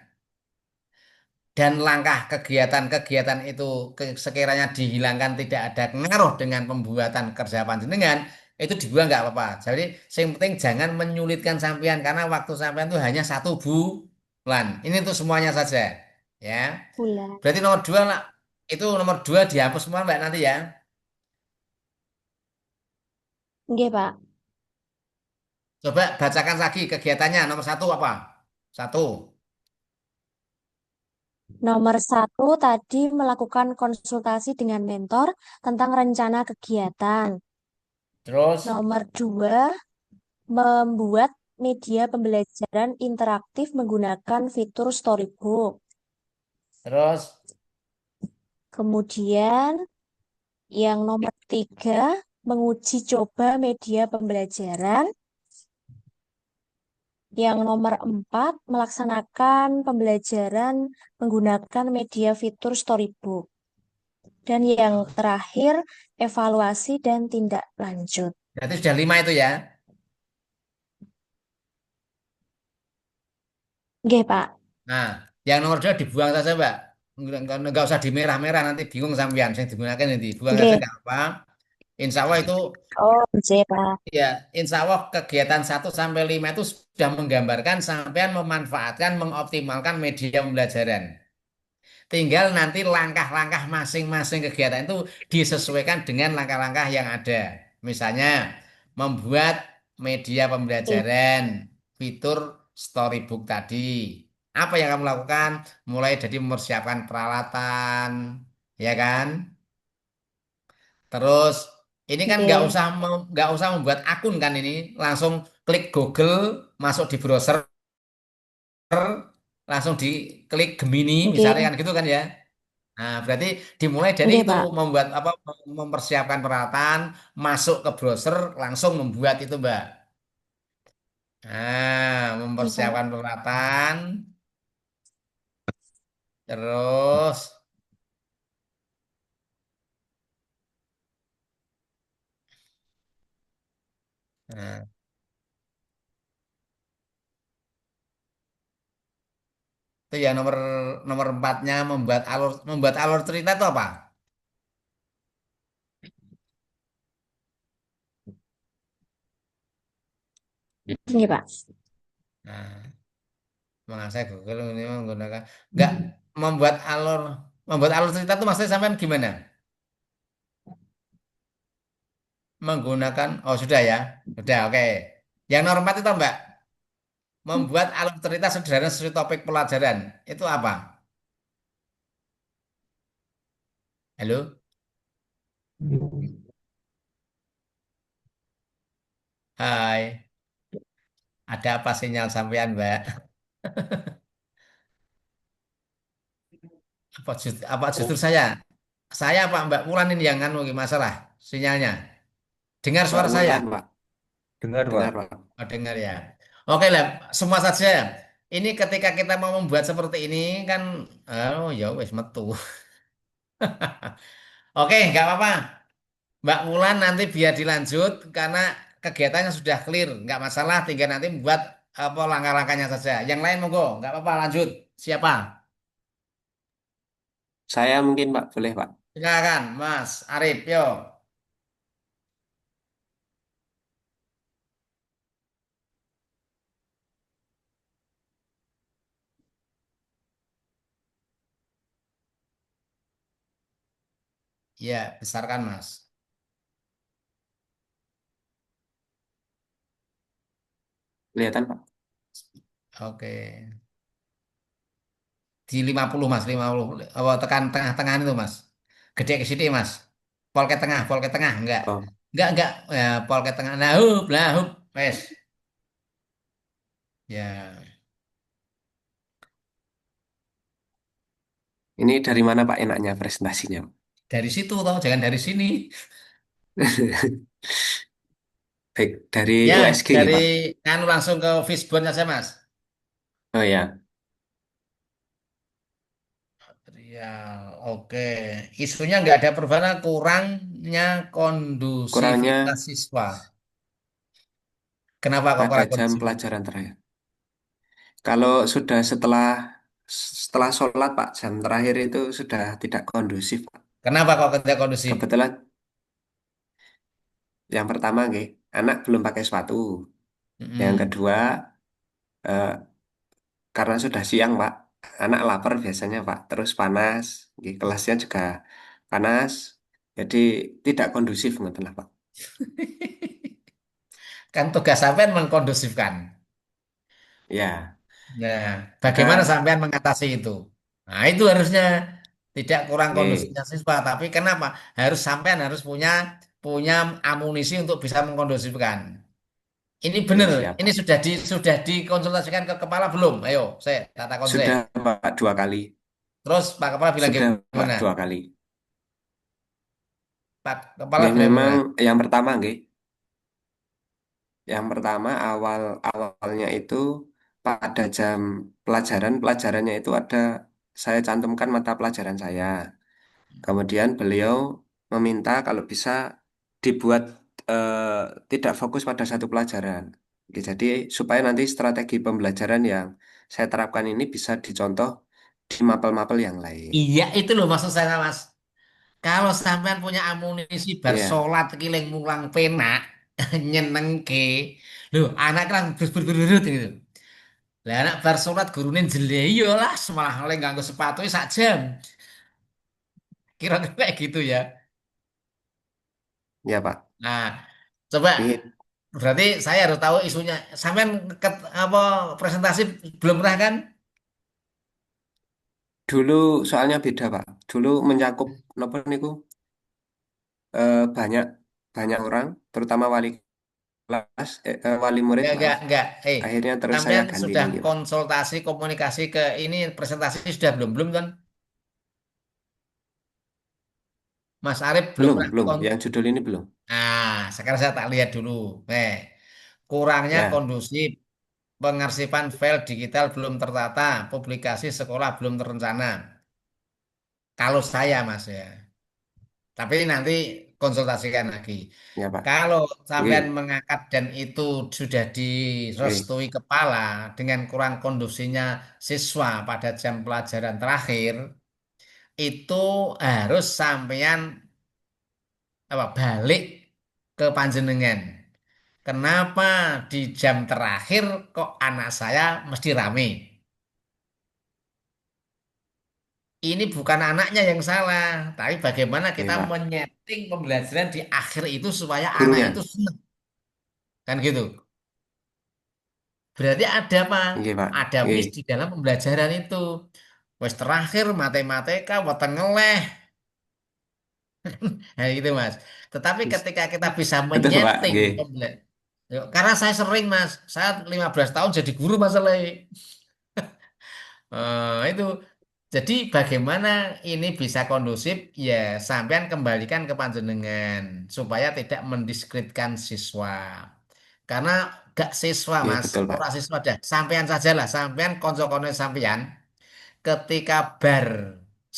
dan langkah kegiatan-kegiatan itu sekiranya dihilangkan tidak ada pengaruh dengan pembuatan kerja panjenengan, itu dibuang nggak apa-apa. Jadi yang penting jangan menyulitkan sampean karena waktu sampean itu hanya 1 bulan. Ini untuk semuanya saja, ya. bulan. Berarti nomor dua lah, itu nomor dua dihapus semua Mbak nanti ya. Oke Pak. Coba bacakan lagi kegiatannya. Nomor satu apa? Satu. Nomor satu tadi melakukan konsultasi dengan mentor tentang rencana kegiatan. Terus, Nomor dua, membuat media pembelajaran interaktif menggunakan fitur Storybook. terus, Kemudian yang nomor tiga, menguji coba media pembelajaran. Yang nomor empat, melaksanakan pembelajaran menggunakan media fitur Storybook. Dan yang terakhir, evaluasi dan tindak lanjut. berarti sudah 5 itu ya. Oke, Pak. Nah, yang nomor dua dibuang saja Mbak. Nggak usah dimerah-merah nanti bingung sampean. Yang digunakan nanti buang saja Oke. nggak apa. Insya Allah itu Oh, oke, Pak. ya, insya Allah kegiatan 1 sampai 5 itu sudah menggambarkan sampean memanfaatkan, mengoptimalkan media pembelajaran. Tinggal nanti langkah-langkah masing-masing kegiatan itu disesuaikan dengan langkah-langkah yang ada. Misalnya, membuat media Oke. pembelajaran, fitur storybook tadi. Apa yang kamu lakukan? Mulai dari mempersiapkan peralatan, ya kan? Terus, ini kan Oke. nggak usah membuat akun kan ini, langsung klik Google, masuk di browser, langsung diklik Gemini, Oke. misalnya kan gitu kan ya. Nah, berarti dimulai dari Oke, itu Pak. membuat apa mempersiapkan peralatan, masuk ke browser, langsung membuat itu, Mbak. Nah, Oke, Pak. mempersiapkan peralatan, terus nah, itu ya nomor empatnya membuat alur cerita itu apa? Oke, Pak. Nah, Menguasai Google ini menggunakan nggak membuat alur membuat alur cerita itu maksudnya sampean gimana? Menggunakan oh sudah ya. Sudah oke. Yang normat itu Mbak, membuat alur cerita sederhana sesuai topik pelajaran. Itu apa? Halo? Hai. Ada apa sinyal sampean, Mbak? Apa justru saya? Saya apa Mbak Wulan ini yang nganu masalah sinyalnya? Dengar Pak suara saya? Wulan, Pak. Dengar, Dengar, Pak. Pak. Oh, dengar ya. Oke lah, semua saja. Ini ketika kita mau membuat seperti ini kan, oh ya wes metu. Oke, nggak apa-apa. Mbak Wulan nanti biar dilanjut karena kegiatannya sudah clear, nggak masalah. Tinggal nanti membuat apa langkah-langkahnya saja. Yang lain monggo, nggak apa-apa lanjut. Siapa? Saya mungkin, Pak. Boleh, Pak. Silakan, Mas Arif. Yo, ya besarkan Mas. Kelihatan, Pak. Oke. Di 50 Mas, 50. Oh, tekan tengah-tengah itu Mas. Gede ke sini Mas. Pol ke tengah, enggak. Oh, Enggak, ya, pol ke tengah. Nah, hub, wes. Ya, ini dari mana, Pak, enaknya presentasinya, Pak? dari situ toh, jangan dari sini. Baik, dari Ya, USG nggih, dari Pak. kan langsung ke Fishbone aja Mas. Oh ya, Material, oke. Isunya nggak ada perubahan, kurangnya kurangnya kondusivitas siswa. Kenapa kok pada kurang jam kondusivitas? pelajaran terakhir. Kalau sudah setelah sholat, Pak, jam terakhir itu sudah tidak kondusif, Pak. Kenapa kok tidak kondusif? Kebetulan yang pertama, nggih, anak belum pakai sepatu. Yang Mm-mm. kedua, eh, karena sudah siang, Pak, anak lapar biasanya, Pak. Terus panas, nggih, kelasnya juga panas. Jadi tidak kondusif, ngoten lah, Pak. Kan tugas sampean mengkondusifkan. Ya, Nah, bagaimana maka sampean mengatasi itu? Nah, itu harusnya tidak kurang nggih, kondusifnya siswa, tapi kenapa? Sampean harus punya punya amunisi untuk bisa mengkondusifkan. Ini nggih, benar, siap, ini Pak. sudah dikonsultasikan ke kepala belum? Ayo, saya tata konsep. Sudah, Pak, 2 kali. Terus Pak Kepala bilang Sudah, Pak, gimana? 2 kali. Pak Kepala Nggih, bilang memang gimana? yang pertama, nggih. Yang pertama awalnya itu pada jam pelajarannya itu ada saya cantumkan mata pelajaran saya. Kemudian beliau meminta kalau bisa dibuat tidak fokus pada satu pelajaran. Oke, jadi supaya nanti strategi pembelajaran yang saya terapkan ini bisa dicontoh di mapel-mapel yang lain. Iya, itu loh maksud saya, Mas. Kalau sampean punya amunisi bar Iya, salat kiling mulang penak nyenengke. Loh, anak kan berberut gitu. Lah anak bar salat gurune jele ya lah semalah oleh nganggo sepatu sak jam. Kira-kira kayak gitu ya. ya Pak. Nah, coba Ini berarti saya harus tahu isunya. Sampean apa presentasi belum pernah kan? dulu soalnya beda Pak. Dulu mencakup nopo niku banyak banyak orang, terutama wali kelas, wali murid maaf. Enggak. Akhirnya terus saya Sampean ganti sudah lagi Pak. konsultasi komunikasi ke ini presentasi sudah belum kan? Mas Arief belum Belum, pernah belum. Yang judul ini belum. Nah, sekarang saya tak lihat dulu. Kurangnya Ya, kondusif, pengarsipan file digital belum tertata, publikasi sekolah belum terencana. Kalau saya, Mas ya. Tapi nanti konsultasikan lagi. ya Pak. Kalau sampean Oke, mengangkat dan itu sudah oke. direstui kepala dengan kurang kondusifnya siswa pada jam pelajaran terakhir, itu harus sampean apa balik ke panjenengan. Kenapa di jam terakhir kok anak saya mesti rame? ini bukan anaknya yang salah, tapi bagaimana Oke, kita Pak. menyeting pembelajaran di akhir itu supaya anak itu Gurunya. senang, kan gitu. Berarti ada apa? Oke, Pak. Ada miss Oke. di dalam pembelajaran itu. Wes terakhir matematika weteng ngeleh. Nah, gitu Mas. Tetapi ketika kita bisa Betul, Pak. menyeting Oke. karena saya sering Mas, saya 15 tahun jadi guru masalah. Itu. Jadi bagaimana ini bisa kondusif? Ya, sampean kembalikan ke panjenengan supaya tidak mendiskreditkan siswa. Karena gak siswa, Oke, Mas, betul, Pak. ora siswa dah. Sampean sajalah, sampean konco-konco sampean ketika bar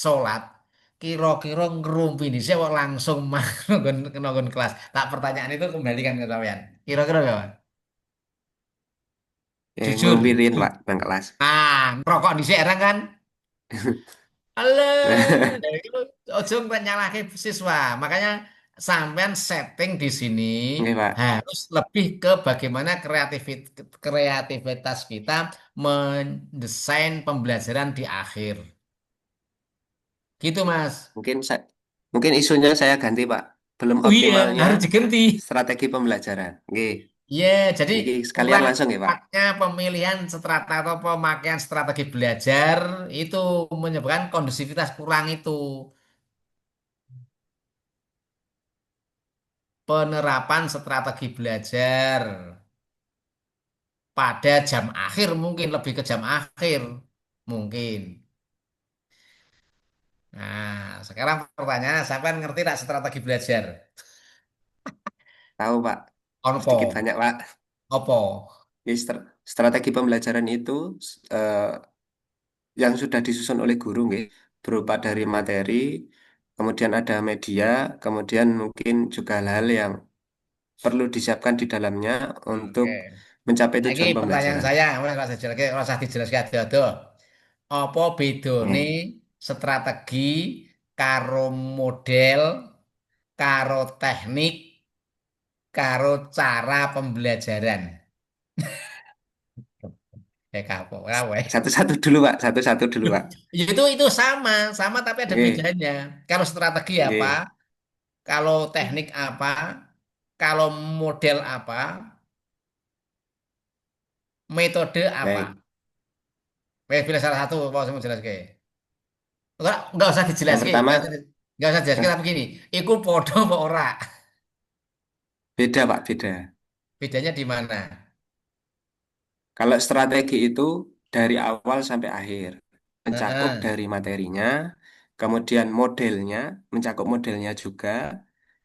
sholat kira-kira ngerumpi di sini langsung mah nonggon kelas. Tak pertanyaan itu kembalikan ke sampean. Kira-kira apa? Jujur. Ngelumpirin, Pak, nang kelas. Ngerokok di sini kan? Halo, itu ojo nyalahke siswa. Makanya sampean setting di sini Oke, Pak. harus lebih ke bagaimana kreativitas kita mendesain pembelajaran di akhir. Gitu, Mas. Mungkin saya, mungkin isunya saya ganti, Pak. Belum Oh iya, optimalnya harus diganti. strategi pembelajaran. Oke. Iya, jadi Niki sekalian kurang langsung ya, Pak. tepatnya pemilihan strata atau pemakaian strategi belajar itu menyebabkan kondusivitas kurang itu. Penerapan strategi belajar pada jam akhir mungkin lebih ke jam akhir mungkin. Nah, sekarang pertanyaan, sampai ngerti tak strategi belajar? Tahu, Pak. Apa? Sedikit banyak, Pak. Apa? Jadi, strategi pembelajaran itu eh, yang sudah disusun oleh guru, nggih, berupa dari materi, kemudian ada media, kemudian mungkin juga hal-hal yang perlu disiapkan di dalamnya untuk Oke. mencapai Lagi tujuan pertanyaan pembelajaran. saya, rasa dijelaskan ada. Apa bedone Nih, strategi karo model, karo teknik, karo cara pembelajaran? Kapok, satu-satu dulu, Pak. Satu-satu dulu, Pak. Ya itu sama, sama tapi ada Oke, bedanya. Kalau strategi apa, oke, kalau teknik apa, kalau model apa, metode apa. baik. Pilih salah satu, mau saya mau jelas ke. Enggak usah Yang dijelaskan, pertama, enggak usah dijelaskan eh, tapi gini, iku podo apa ora? beda, Pak, beda. Bedanya di mana? Kalau strategi itu dari awal sampai akhir, mencakup Heeh. dari materinya, kemudian modelnya, mencakup modelnya juga,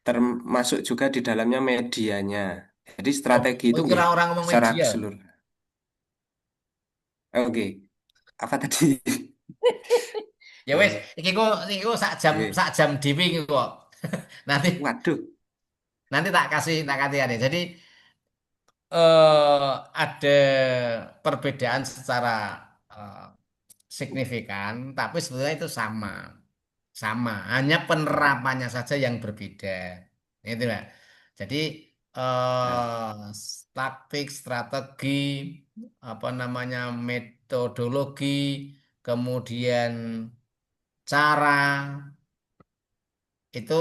termasuk juga di dalamnya medianya. Jadi Oh, strategi oh itu nggih kira orang ngomong secara media. keseluruhan. Oke, apa tadi? Ya wes, iki kok Oke. sak jam dhewe iki kok. Nanti Waduh, nanti tak kasih ya. Jadi ada perbedaan secara eh, signifikan, tapi sebetulnya itu sama, sama. Hanya penerapannya saja yang berbeda. Itu lah. Jadi nah, taktik, strategi, apa namanya metodologi, kemudian cara itu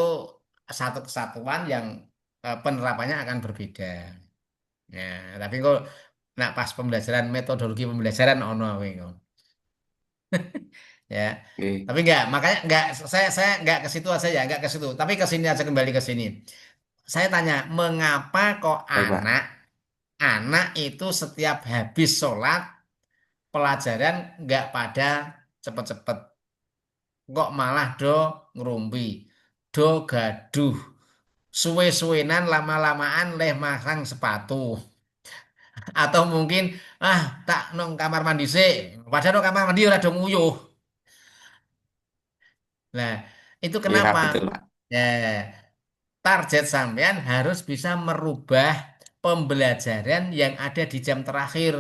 satu kesatuan yang penerapannya akan berbeda. Ya, tapi kok nak pas pembelajaran metodologi pembelajaran ono kuwi kok. Ya. oke, Tapi enggak, makanya enggak saya enggak ke situ aja ya, enggak ke situ. Tapi ke sini aja kembali ke sini. Saya tanya, mengapa kok baik Pak. anak itu setiap habis sholat pelajaran enggak pada cepet-cepet, kok malah do ngerumpi, do gaduh, suwe-suwenan lama-lamaan leh masang sepatu. Atau mungkin tak nong kamar mandi sih. Padahal nong kamar mandi ora do nguyuh. Nah, itu Iya Pak, kenapa? betul Pak. Ya, target sampean harus bisa merubah pembelajaran yang ada di jam terakhir.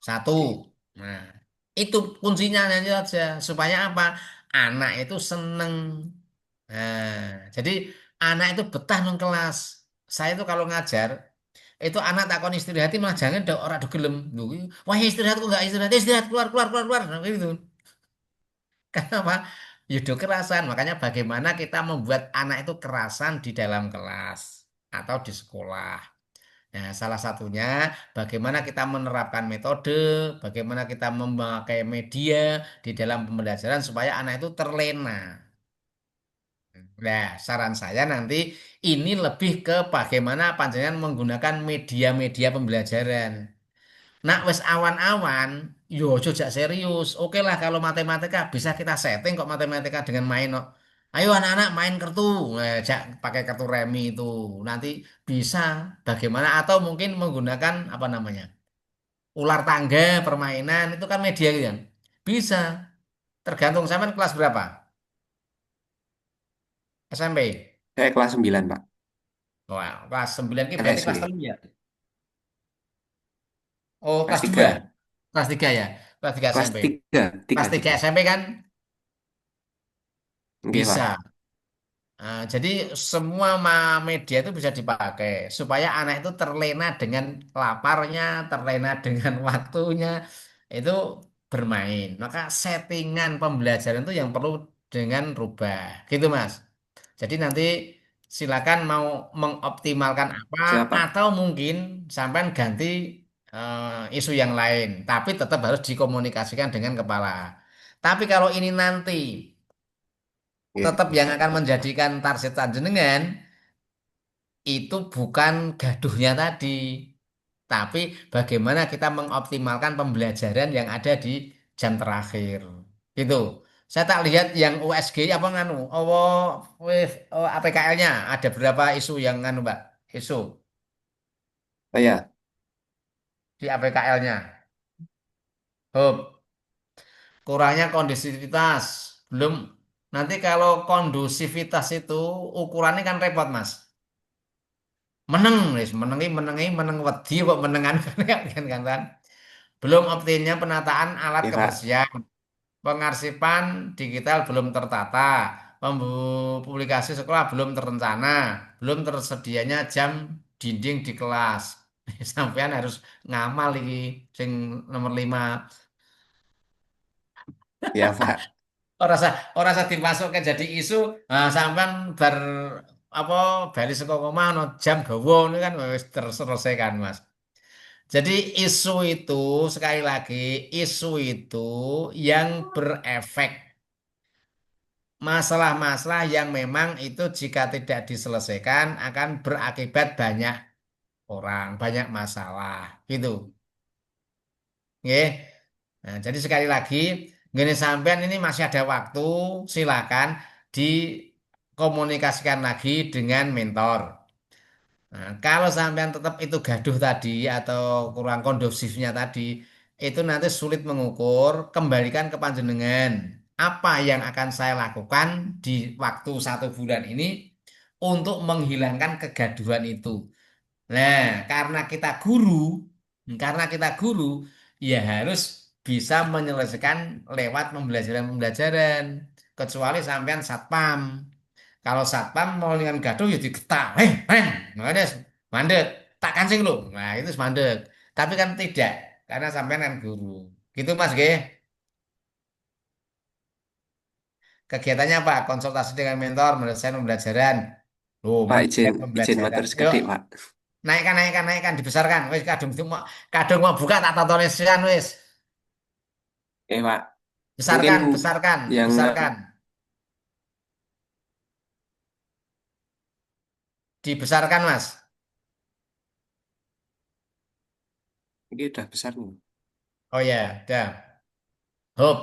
Satu. Oke, Nah, itu kuncinya nanti saja supaya apa? Anak itu seneng. Nah, jadi anak itu betah nong kelas. Saya itu kalau ngajar itu anak takon istirahat malah jangan dok orang do gelem. Lho, wah istirahat kok enggak istirahat, istirahat keluar keluar keluar keluar. Nah, gitu. Apa? Yudo kerasan. Makanya bagaimana kita membuat anak itu kerasan di dalam kelas atau di sekolah. Nah, salah satunya bagaimana kita menerapkan metode, bagaimana kita memakai media di dalam pembelajaran supaya anak itu terlena. Nah, saran saya nanti ini lebih ke bagaimana panjenengan menggunakan media-media pembelajaran. Nak wes awan-awan, yo jojak serius. Oke lah kalau matematika bisa kita setting kok matematika dengan main kok. Ayo anak-anak main kartu, jak pakai kartu remi itu nanti bisa. Bagaimana atau mungkin menggunakan apa namanya ular tangga permainan itu kan media gitu kan. Bisa. Tergantung sampean kelas berapa? SMP. Saya kelas 9 Pak. Wah, kelas 9 ki berarti kelas LSW. 3 ya. Oh, Kelas kelas 2. 3. Kelas 3 ya. Kelas 3 Kelas SMP. 3. 3, Kelas 3 3. SMP kan Oke bisa. Pak. Jadi semua media itu bisa dipakai supaya anak itu terlena dengan laparnya, terlena dengan waktunya, itu bermain. Maka settingan pembelajaran itu yang perlu dengan rubah, gitu Mas. Jadi nanti silakan mau mengoptimalkan apa Siap Pak. atau mungkin sampai ganti isu yang lain, tapi tetap harus dikomunikasikan dengan kepala. Tapi kalau ini nanti Oke. tetap yang akan menjadikan target jenengan itu bukan gaduhnya tadi, tapi bagaimana kita mengoptimalkan pembelajaran yang ada di jam terakhir. Gitu. Saya tak lihat yang USG apa nganu, APKL-nya ada berapa isu yang nganu, Mbak? Isu Oh ya. di APKL-nya. Hop, kurangnya kondusivitas. Belum. Nanti kalau kondusivitas itu ukurannya kan repot, Mas. Meneng wis menengi menengi meneng wedi kok menengan kan. Belum optimnya penataan alat Oke Pak. kebersihan, pengarsipan digital belum tertata, publikasi sekolah belum terencana, belum tersedianya jam dinding di kelas. Sampean harus ngamal iki sing nomor 5. Ya Pak. Ora usah dimasukke jadi isu, nah, sampean apa bali saka omah ono jam gawa ini kan wis terselesaikan Mas. Jadi isu itu sekali lagi isu itu yang berefek masalah-masalah yang memang itu jika tidak diselesaikan akan berakibat banyak orang, banyak masalah gitu. Nggih. Nah, jadi sekali lagi gini sampean ini masih ada waktu, silakan dikomunikasikan lagi dengan mentor. Nah, kalau sampean tetap itu gaduh tadi atau kurang kondusifnya tadi, itu nanti sulit mengukur, kembalikan ke panjenengan. Apa yang akan saya lakukan di waktu 1 bulan ini untuk menghilangkan kegaduhan itu? Nah, karena kita guru, ya harus bisa menyelesaikan lewat pembelajaran-pembelajaran. Kecuali sampean satpam. Kalau satpam mau dengan gaduh ya digetak. Nah, ini mandek. Tak kancing lu. Nah, itu mandek. Tapi kan tidak, karena sampean kan guru. Gitu Mas G. Kegiatannya apa? Konsultasi dengan mentor, menyelesaikan pembelajaran. Loh, Pak izin menyelesaikan izin pembelajaran. matur Yuk, sekedhik Pak. naikkan, naikkan, naikkan, dibesarkan. Wis kadung mau buka tak tontonin sisan wis. Pak. Mungkin Besarkan, besarkan, yang besarkan. Dibesarkan, Mas. ini udah besar nih. Oh ya, dah. Hop.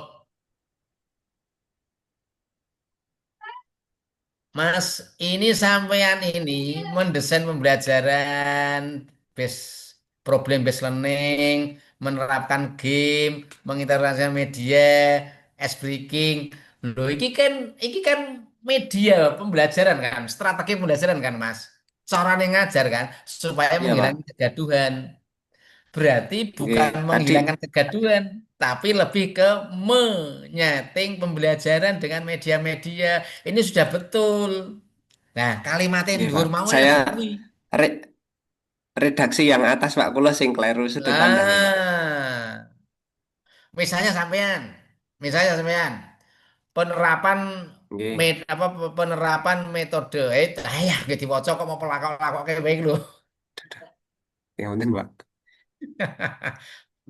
Mas, ini sampean ini mendesain pembelajaran base problem based learning, menerapkan game, mengintegrasikan media, ice breaking. Loh, iki kan media pembelajaran kan, strategi pembelajaran kan, Mas. Cara ngajar kan supaya Iya menghilangkan Pak. kegaduhan. Berarti Oke, bukan tadi menghilangkan kegaduhan, tapi lebih ke menyeting pembelajaran dengan media-media. Ini sudah betul. Nah, kalimatnya oke Pak. dhuwur mau ya Saya kuwi. re- redaksi yang atas Pak kula sing kleru sudut pandangnya Pak. Nah, misalnya sampean, misalnya sampean, penerapan Nggih, penerapan metode ya gitu diwaca kok mau pelakok-lakok kayak baik lho. yang penting Pak.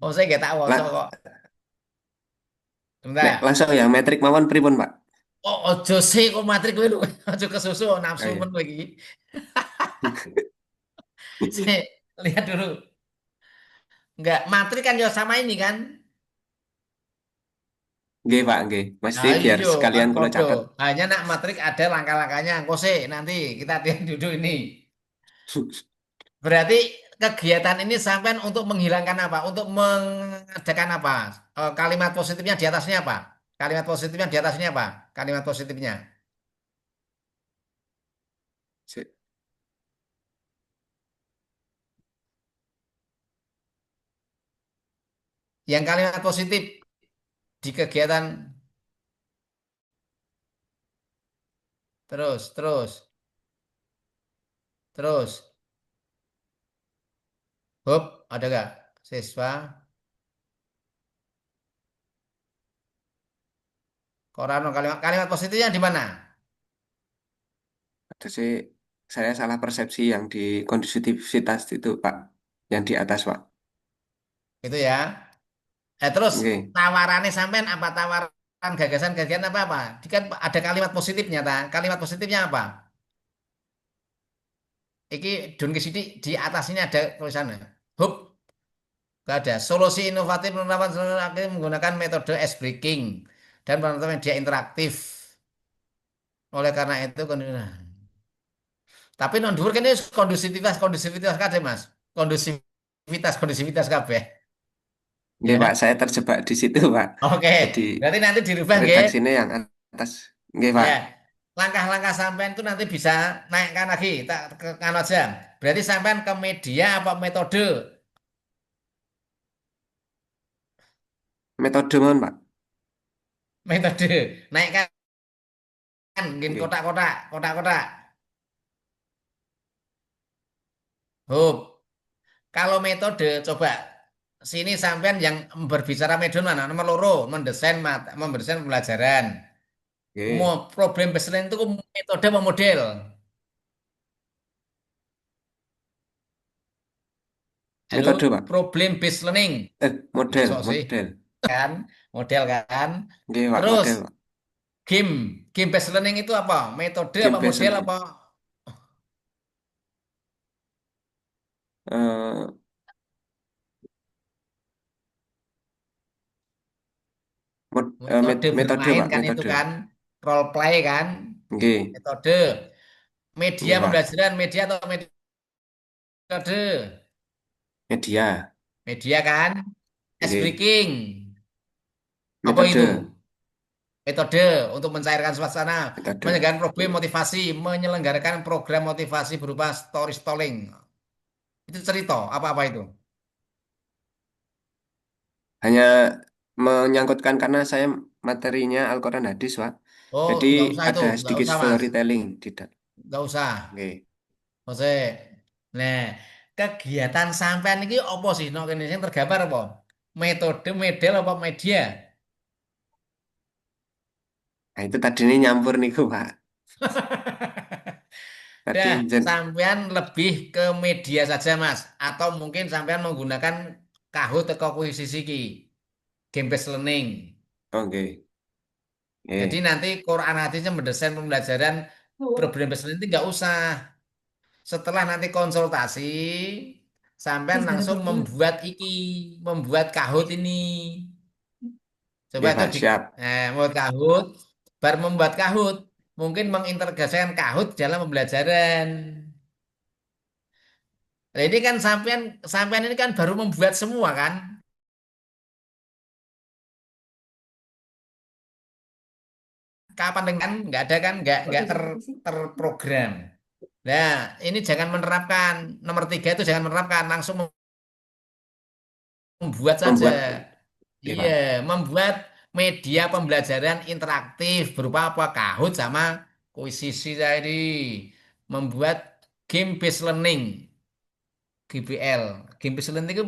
Oh saya gak tak waca Lah, kok. nek Sebentar. langsung yang metrik mawon pripun Pak? Oh ojo sih kok matrik kowe lho. Ojo kesusu Oh nafsu men iya. kowe iki. Saya lihat dulu. Enggak, matrik kan ya sama ini kan? Nggih Pak, nggih. Mesti Nah, biar iya kan sekalian kula podo. catet. Hanya nak matrik ada langkah-langkahnya. Engko sih nanti kita lihat duduk ini. Berarti kegiatan ini sampai untuk menghilangkan apa? Untuk mengadakan apa? Kalimat positifnya di atasnya apa? Kalimat positifnya di atasnya apa? Kalimat positifnya. Sik. Yang kalimat positif di kegiatan terus, terus, terus. Hop, ada gak? Siswa, Korano kalimat kalimat positifnya di mana? Itu sih saya salah persepsi yang di kondusitivitas itu Pak. Yang di atas Pak. Itu ya. Terus Nggih. tawarannya sampean apa tawaran gagasan gagasan apa apa? Kan ada kalimat positifnya ta. Kalimat positifnya apa? Iki Dun Kesidi di atas ini ada tulisannya. Hub, gak ada. Solusi inovatif penerapan solusi aktif menggunakan metode ice breaking dan penerapan media interaktif. Oleh karena itu, tapi non dhuwur kene kondusivitas kondusivitas kabeh Mas. Kondusivitas kabeh. Nggih Pak, Ya. saya terjebak di situ Pak. Oke, Jadi berarti nanti dirubah nggih. redaksinya yang atas. Nggih Pak. Ya. Langkah-langkah sampean itu nanti bisa naikkan lagi, tak ke aja. Berarti sampean ke media apa metode? Metode mohon Pak. Metode. Naikkan mungkin Nggih. kotak-kotak, kotak-kotak. Hub. Kalau metode coba sini sampean yang berbicara metode mana? Nomor loro, mendesain pembelajaran. Nggih. Mau problem baseline itu metode apa model? Halo, Metode Pak. problem based learning. Masa Model, sih? model. Kan, model kan. Nggih Pak, Terus model Pak. game, game based learning itu apa? Metode apa Game based model learning. apa? Eh, Metode metode bermain Pak, kan itu metode. kan, role play kan, Nggih. metode. Media Nggih Pak. pembelajaran, media atau metode? Media. Media kan, ice Nggih. breaking. Apa itu? Metode. Metode untuk mencairkan suasana, Metode. menyelenggarkan problem Nggih. motivasi, menyelenggarakan program motivasi berupa storytelling. Itu cerita, apa-apa itu? Hanya menyangkutkan karena saya materinya Al-Quran hadis, Pak. Oh, Jadi nggak usah itu, ada nggak sedikit usah Mas, storytelling tidak. nggak usah. Oke. Jose, nah kegiatan sampean ini apa sih? No, kene sing tergambar apa? Metode, model apa media? Nah, itu tadi ini nyampur niku, Pak. Tadi Dah, jen. sampean lebih ke media saja Mas, atau mungkin sampean menggunakan Kahoot atau kuisisi ki, game based learning. Oke. Jadi Oke. nanti Quran hadisnya mendesain pembelajaran problem based learning nggak usah. Setelah nanti konsultasi, sampean langsung membuat iki, membuat Kahoot ini. Coba Oke, itu Pak. Siap. membuat Kahoot, baru membuat Kahoot, mungkin mengintegrasikan Kahoot dalam pembelajaran. Nah, ini kan sampean sampean ini kan baru membuat semua kan? Kapan dengan nggak ada kan nggak terprogram. Nah, ini jangan menerapkan nomor tiga itu jangan menerapkan langsung membuat saja. Membuat. Oke, Iya, Pak. membuat media pembelajaran interaktif berupa apa? Kahoot sama kuisisi tadi. Membuat game based learning, GBL. Game based learning itu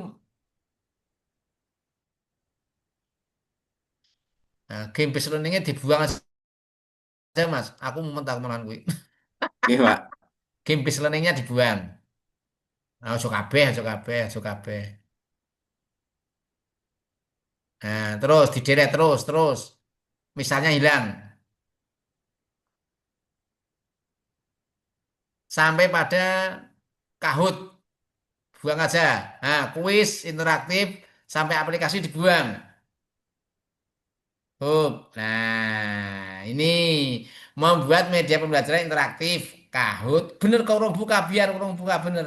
game based learningnya dibuang Mas. Aku mau mentak menahan kuwi. Oke, Pak. Game based learningnya dibuang. Nah, aja kabeh, aja kabeh, aja kabeh. Nah, terus dideret terus, terus. Misalnya hilang. Sampai pada Kahoot, buang aja. Nah, kuis interaktif sampai aplikasi dibuang. Nah, ini membuat media pembelajaran interaktif. Kahoot, bener kau orang buka biar orang buka bener.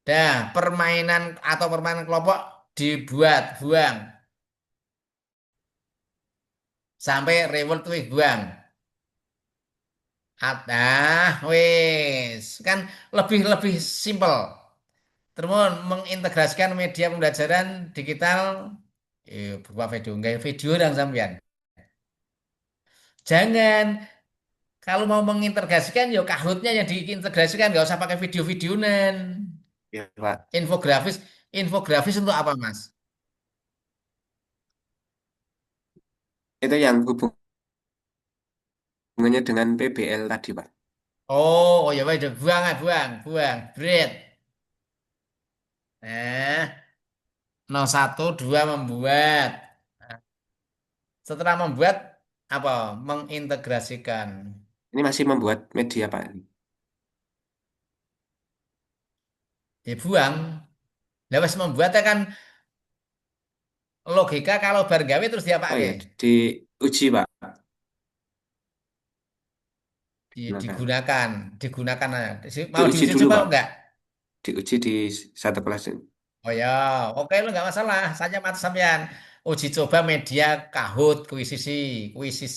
Dah, permainan atau permainan kelompok dibuat, buang. Sampai reward tuh buang. Wis kan lebih lebih simpel. Terus mengintegrasikan media pembelajaran digital, berupa video, nggak video dan sampean. Jangan kalau mau mengintegrasikan ya Kahoot-nya yang diintegrasikan, nggak usah pakai video-videonan. Ya, Pak. Infografis, infografis untuk apa, Mas? Itu yang hubungannya dengan PBL tadi, Pak. Oh, ya udah buang, buang, buang, bread. Eh, 01, 2 membuat. Nah, setelah membuat apa? Mengintegrasikan. Ini masih membuat media, Pak. Dibuang. Lah wis membuatnya kan logika kalau bar gawe terus dia Oh pakai. ya, diuji, Pak. Gunakan. Digunakan, digunakan. Mau Diuji diuji dulu, coba Pak. enggak? Diuji di satu kelas ini. Oh ya, oke lu nggak masalah. Saya mati sampean. Uji coba media Kahoot, kuisisi, kuisis.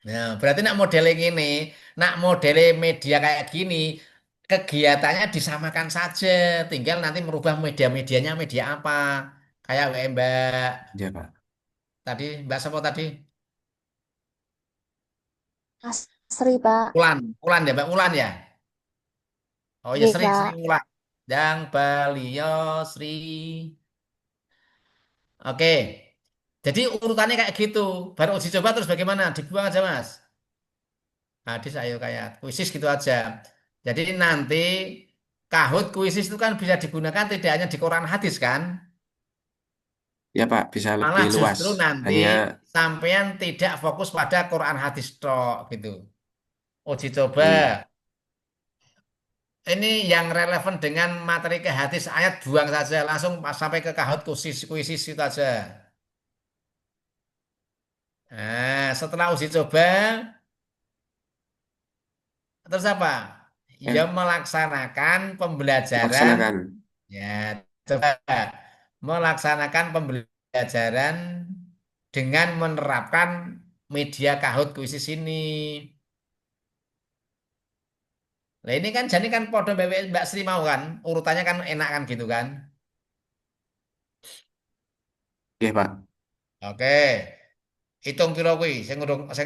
Nah, berarti nak modeling ini, nak modeling media kayak gini, kegiatannya disamakan saja. Tinggal nanti merubah media-medianya media apa. Kayak Mbak Ya, Pak. tadi, Mbak siapa tadi? Asri, Pak. Ulan, Ulan ya, Mbak Ulan ya. Oh ya Iya, Sri, Sri Pak. Ulan. Yang Balio Sri. Oke. Jadi urutannya kayak gitu. Baru uji coba terus bagaimana? Dibuang aja, Mas. Hadis ayo kayak kuisis gitu aja. Jadi nanti Kahoot kuisis itu kan bisa digunakan tidak hanya di Quran hadis kan? Ya, Pak. Bisa lebih Malah luas. justru nanti Hanya, sampean tidak fokus pada Quran hadis tok gitu. Uji coba. iya. Ini yang relevan dengan materi ke hadis ayat buang saja langsung sampai ke Kahoot kuisis kuisis itu aja. Nah, setelah uji coba terus apa? Ya Ya, melaksanakan pembelajaran. laksanakan. Ya, coba melaksanakan pembelajaran dengan menerapkan media Kahoot kuisis ini. Nah ini kan jadi kan podo Mbak Sri mau kan, urutannya kan enak kan gitu kan. Oke, Pak. Oke, hitung kira kuwi sing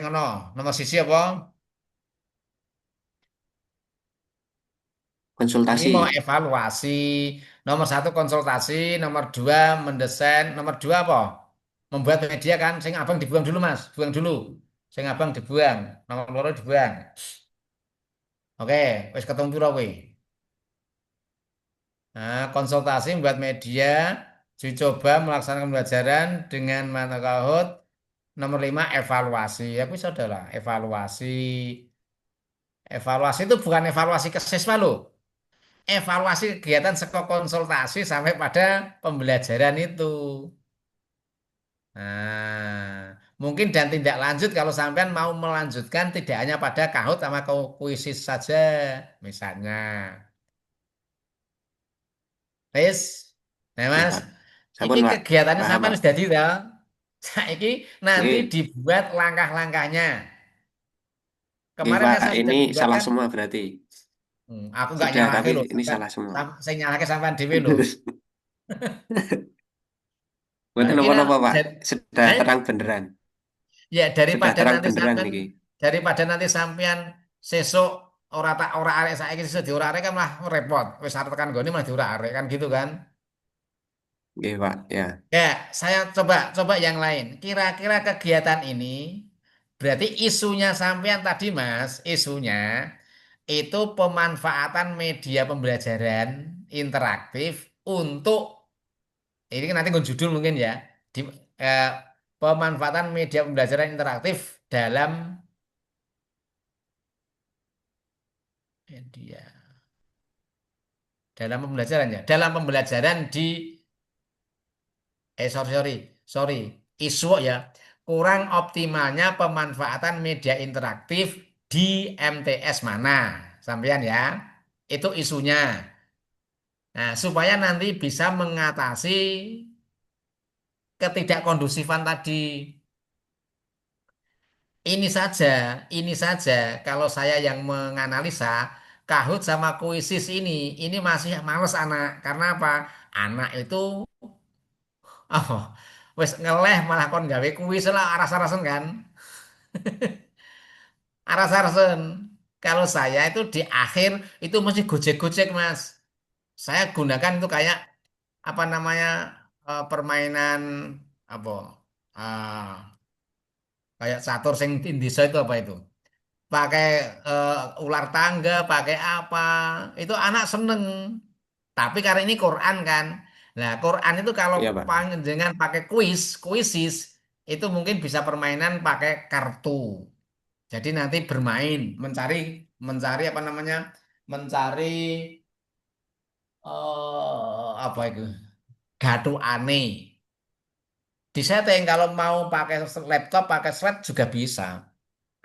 ngono. Nomor sisi apa? Ini Konsultasi. mau evaluasi. Nomor 1 konsultasi, nomor 2 mendesain, nomor 2 apa? Membuat media kan, sing abang dibuang dulu Mas, buang dulu. Sing abang dibuang, nomor 2 dibuang. Oke, wis ketemu piro kuwi? Nah, konsultasi membuat media, uji coba melaksanakan pembelajaran dengan mata Kahoot. Nomor 5 evaluasi. Ya bisa adalah evaluasi. Evaluasi itu bukan evaluasi ke siswa loh. Evaluasi kegiatan sekolah konsultasi sampai pada pembelajaran itu. Nah, mungkin dan tindak lanjut kalau sampean mau melanjutkan tidak hanya pada Kahoot sama kuisis saja, misalnya. Wis. Nah, Ya, Mas, Pak. iki Sampun, Pak. kegiatannya Paham, sampean Pak. wis dadi ta? Saiki nanti Oke. dibuat langkah-langkahnya. Oke, Kemarin Pak. kan saya Ini sudah buat salah kan, semua berarti. aku nggak Sudah, nyalahke tapi loh, ini sampean salah semua. saya nyalahke sampean dhewe loh. Nah, Buatan iki apa-apa, Pak. jadi, Sudah eh, terang beneran. ya Sudah daripada terang nanti beneran sampean niki. sesuk ora tak ora arek saiki sesuk diora arek kan malah repot. Wis arep tekan gone malah diora arek kan gitu kan. Oke, Pak. Ya. Ya, saya coba coba yang lain. Kira-kira kegiatan ini berarti isunya sampean tadi Mas, isunya itu pemanfaatan media pembelajaran interaktif untuk ini kan nanti gue judul mungkin ya. Di, eh, pemanfaatan media pembelajaran interaktif dalam media dalam pembelajaran ya. Dalam pembelajaran di sorry sorry sorry isu ya. Kurang optimalnya pemanfaatan media interaktif di MTS mana, sampean ya. Itu isunya. Nah, supaya nanti bisa mengatasi ketidakkondusifan tadi. Ini saja kalau saya yang menganalisa Kahoot sama Kuisis ini masih males anak. Karena apa? Anak itu oh, wes ngeleh malah kon gawe kuis lah aras-arasen kan. Aras-arasen. Kalau saya itu di akhir itu mesti gojek-gojek, Mas. Saya gunakan itu kayak apa namanya permainan apa? Kayak catur sing di desa itu apa itu? Pakai ular tangga, pakai apa, itu anak seneng. Tapi karena ini Quran kan, nah Quran itu kalau Iya, Pak. panjenengan pakai kuisis, itu mungkin bisa permainan pakai kartu. Jadi nanti bermain, mencari, mencari apa namanya, mencari apa itu, gaduh aneh. Disetting kalau mau pakai laptop, pakai slide juga bisa.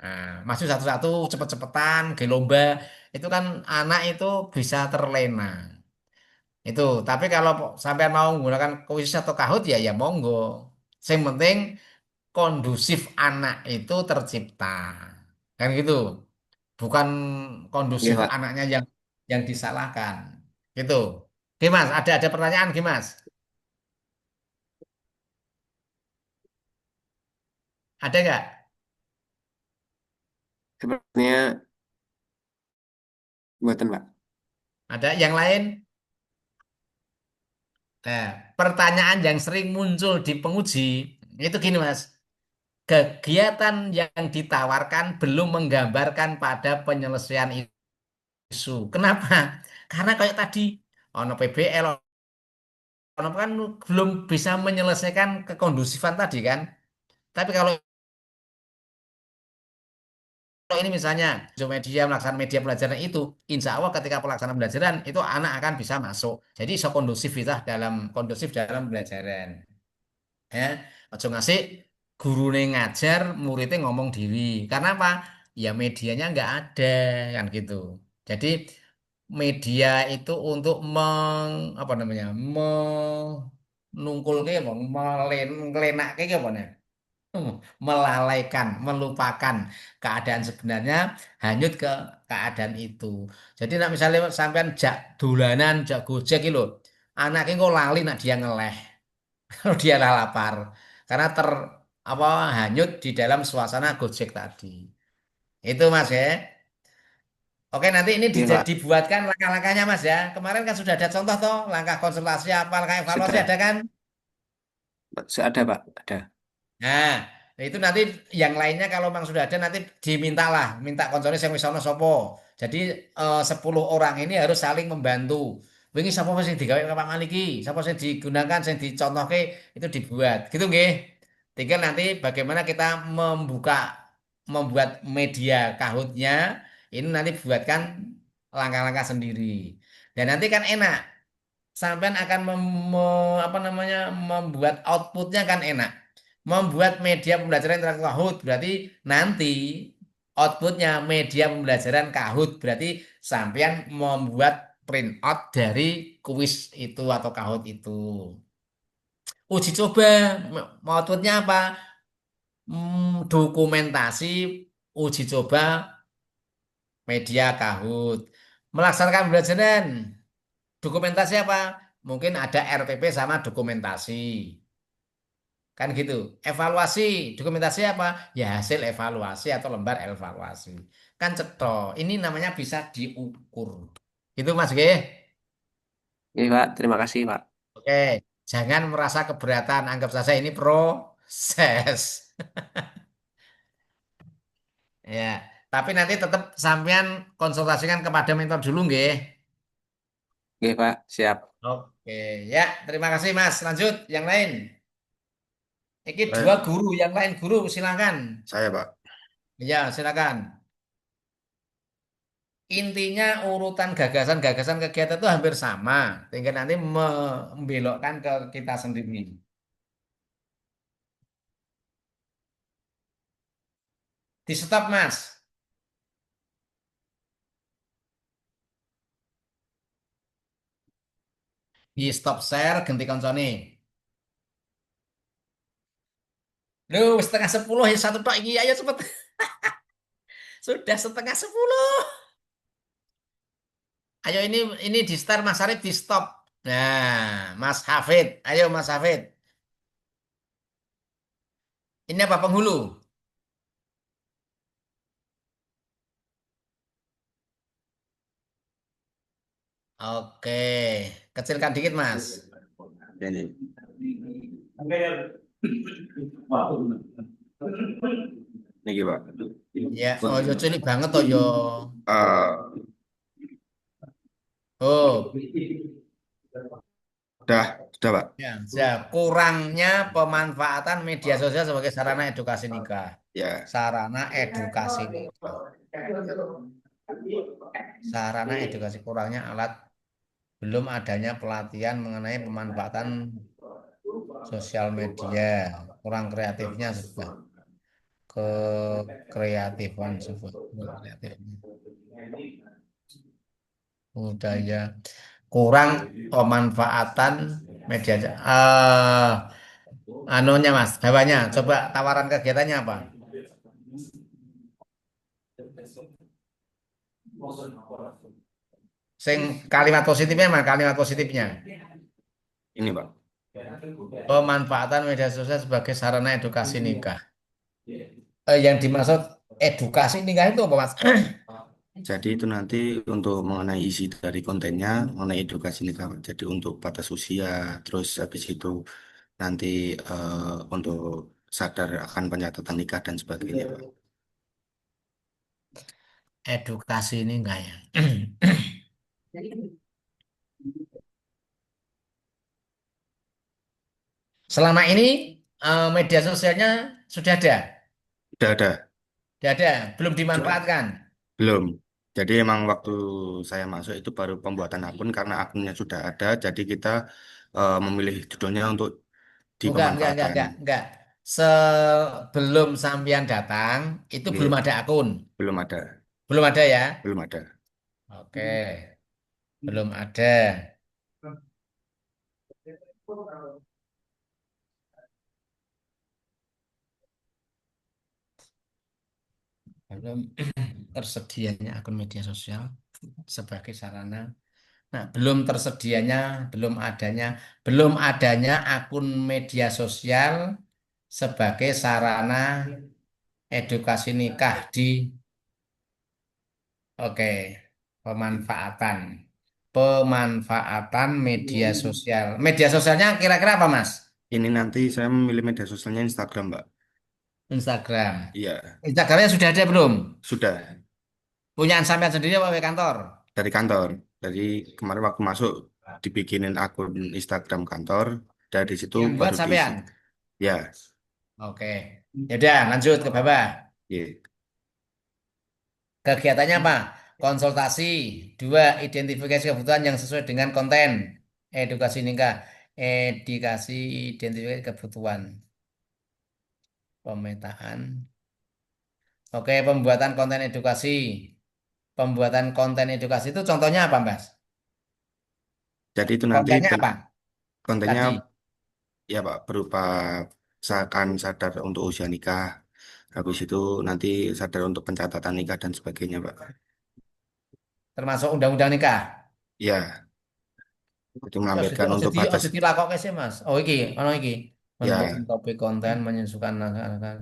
Nah, masuk satu-satu cepet-cepetan, ke lomba, itu kan anak itu bisa terlena. Itu, tapi kalau sampai mau menggunakan kuis atau Kahoot ya ya monggo. Yang penting kondusif anak itu tercipta. Kan gitu. Bukan Iya, kondusif Pak. anaknya yang disalahkan. Gitu. Dimas, ada pertanyaan Dimas? Ada nggak? Sepertinya buatan, Pak. Ada yang lain? Nah, pertanyaan yang sering muncul di penguji itu gini Mas. Kegiatan yang ditawarkan belum menggambarkan pada penyelesaian isu. Kenapa? Karena kayak tadi, ono PBL, ono kan belum bisa menyelesaikan kekondusifan tadi kan. Tapi kalau ini misalnya Zoom media melaksanakan media pelajaran itu, insya Allah ketika pelaksanaan pembelajaran itu anak akan bisa masuk. Jadi so kondusif dalam pembelajaran. Ya, ojo ngasih guru ngajar, muridnya ngomong diri. Karena apa? Ya medianya nggak ada kan gitu. Jadi media itu untuk apa namanya menungkul ke apa ngelenak ke apa nih? Melalaikan, melupakan keadaan sebenarnya, hanyut ke keadaan itu. Jadi nak misalnya sampean jak dolanan, jak gojek itu, anaknya kok lali nak dia ngeleh kalau dia lapar karena apa hanyut di dalam suasana Gojek tadi. Itu Mas ya. Oke, nanti ini Iya, Pak. dibuatkan langkah-langkahnya Mas ya. Kemarin kan sudah ada contoh toh, langkah konsultasi apa, langkah evaluasi Sudah. ada kan? Ada, Pak. Ada. Nah, itu nanti yang lainnya kalau memang sudah ada nanti dimintalah, minta konsolnya yang misalnya sopo. Jadi 10 orang ini harus saling membantu. Wingi sapa sing digawe Pak Maliki, sapa sing digunakan, sing dicontohke itu dibuat. Gitu nggih. Tinggal nanti bagaimana kita membuat media Kahoot-nya ini nanti buatkan langkah-langkah sendiri. Dan nanti kan enak. Sampean akan apa namanya membuat outputnya kan enak. Membuat media pembelajaran interaktif Kahoot berarti nanti outputnya media pembelajaran Kahoot berarti sampean membuat print out dari kuis itu atau Kahoot itu. Uji coba outputnya apa? Dokumentasi uji coba media Kahoot. Melaksanakan pembelajaran dokumentasi apa? Mungkin ada RPP sama dokumentasi. Kan gitu. Evaluasi, dokumentasi apa? Ya hasil evaluasi atau lembar evaluasi. Kan cetok. Ini namanya bisa diukur. Itu Mas G. Iya, Pak. Terima kasih, Pak. Oke. Jangan merasa keberatan, anggap saja ini proses. Ya, tapi nanti tetap sampean konsultasikan kepada mentor dulu nggih. Oke, Pak, siap. Oke, ya, terima kasih Mas. Lanjut yang lain. Iki dua Saya, guru, yang lain guru silakan. saya Pak. Ya, silakan. Intinya urutan gagasan-gagasan kegiatan itu hampir sama, tinggal nanti membelokkan ke kita sendiri. Di stop Mas, di stop share, ganti koncone. Lu setengah 10 ya satu tok iki ayo cepet. Sudah setengah 10. Ayo ini di start Mas Arif di stop. Nah, Mas Hafid, ayo Mas Hafid. Ini apa penghulu? Oke, kecilkan dikit Mas. Ini. Niki Pak. Ya, oh yo cilik banget toh yo. Eh, Oh, sudah Pak. ya, ya. Kurangnya pemanfaatan media sosial sebagai sarana edukasi nikah. Ya, Sarana edukasi nikah. Sarana edukasi kurangnya alat belum adanya pelatihan mengenai pemanfaatan sosial media. Kurang kreatifnya sudah ke kreatifan sudah kreatifnya. Budaya kurang pemanfaatan media. Anunya Mas, bawahnya coba tawaran kegiatannya apa? Sing kalimat positifnya mana? Kalimat positifnya. ini Pak. Pemanfaatan media sosial sebagai sarana edukasi nikah. Yang dimaksud edukasi nikah itu apa, Mas? Jadi itu nanti untuk mengenai isi dari kontennya, mengenai edukasi nikah. Jadi untuk batas usia, terus habis itu nanti untuk sadar akan pencatatan nikah dan sebagainya, Pak. Edukasi ini enggak ya? Selama ini media sosialnya sudah ada, Sudah ada. sudah ada, belum dimanfaatkan. Belum. Jadi emang waktu saya masuk itu baru pembuatan akun karena akunnya sudah ada. Jadi kita memilih judulnya untuk dipemanfaatkan. Enggak. Sebelum sampean datang, itu belum Iya, ada akun. belum ada, Belum ada ya? belum ada. Oke, belum ada. Belum tersedianya akun media sosial sebagai sarana. Nah, belum adanya akun media sosial sebagai sarana edukasi nikah di, oke, pemanfaatan. Pemanfaatan media sosial. Media sosialnya kira-kira apa, Mas? Ini nanti saya memilih media sosialnya Instagram, Mbak. Instagram. Iya, Instagramnya sudah ada belum? sudah Punyaan sampean sendiri apa dari kantor? dari kantor. Jadi kemarin waktu masuk dibikinin akun Instagram kantor, dari situ Yang buat baru diisi. sampean? Ya, Oke. Ya udah, lanjut ke bawah. iya. Kegiatannya apa? Konsultasi. Dua, identifikasi kebutuhan yang sesuai dengan konten. Edukasi nikah. Edukasi identifikasi kebutuhan. Pemetaan. Oke, pembuatan konten edukasi. Pembuatan konten edukasi itu contohnya apa, Mas? Jadi itu nanti Kontennya apa? kontennya Tadi. ya Pak berupa misalkan sadar untuk usia nikah, habis itu nanti sadar untuk pencatatan nikah dan sebagainya Pak. Termasuk undang-undang nikah. Ya, itu Oh, melampirkan untuk batas. jadi dilakukan sih, Mas. Oh, iki. Menentukan Ya, topik konten, menyusukan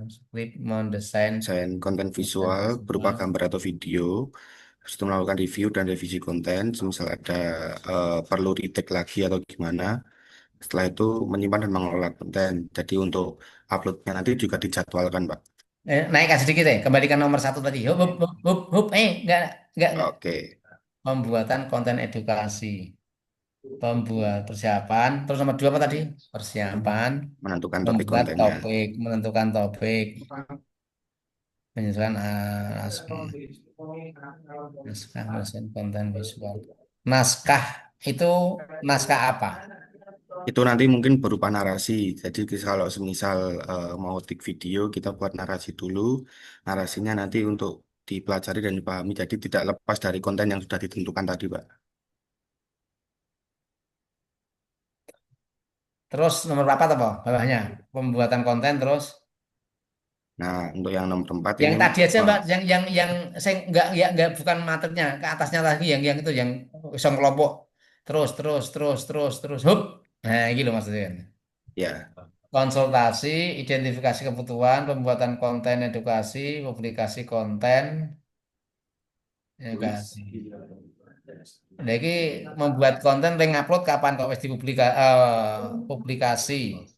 skrip, mendesain. desain konten visual berupa gambar atau video, habis itu melakukan review dan revisi konten, misal ada perlu retake lagi atau gimana, Setelah itu menyimpan dan mengelola konten. Jadi untuk uploadnya nanti juga dijadwalkan, Pak. Naikkan sedikit deh, kembalikan nomor satu tadi. Hup, hup, hup, hup, hup. Enggak. Oke, Pembuatan konten edukasi. Pembuat persiapan. Terus nomor dua apa tadi? Persiapan. menentukan topik Membuat kontennya. topik, menentukan topik, penyesuaian naskah, menyusun konten visual. Naskah itu naskah apa? Itu nanti mungkin berupa narasi. Jadi kalau semisal mau take video, kita buat narasi dulu. Narasinya nanti untuk dipelajari dan dipahami. Jadi tidak lepas dari konten yang sudah ditentukan tadi, Pak. Terus nomor berapa tuh, Pak? Bawahnya pembuatan konten terus. Nah, untuk yang nomor 4 Yang ini, tadi aja Pak, Mbak, yang saya nggak bukan materinya, ke atasnya lagi yang itu yang isong kelompok. Terus. Hup. Nah, gitu maksudnya. ya. Konsultasi, identifikasi kebutuhan, pembuatan konten edukasi, publikasi konten edukasi. Nah, ini membuat konten yang upload kapan kok wis publikasi.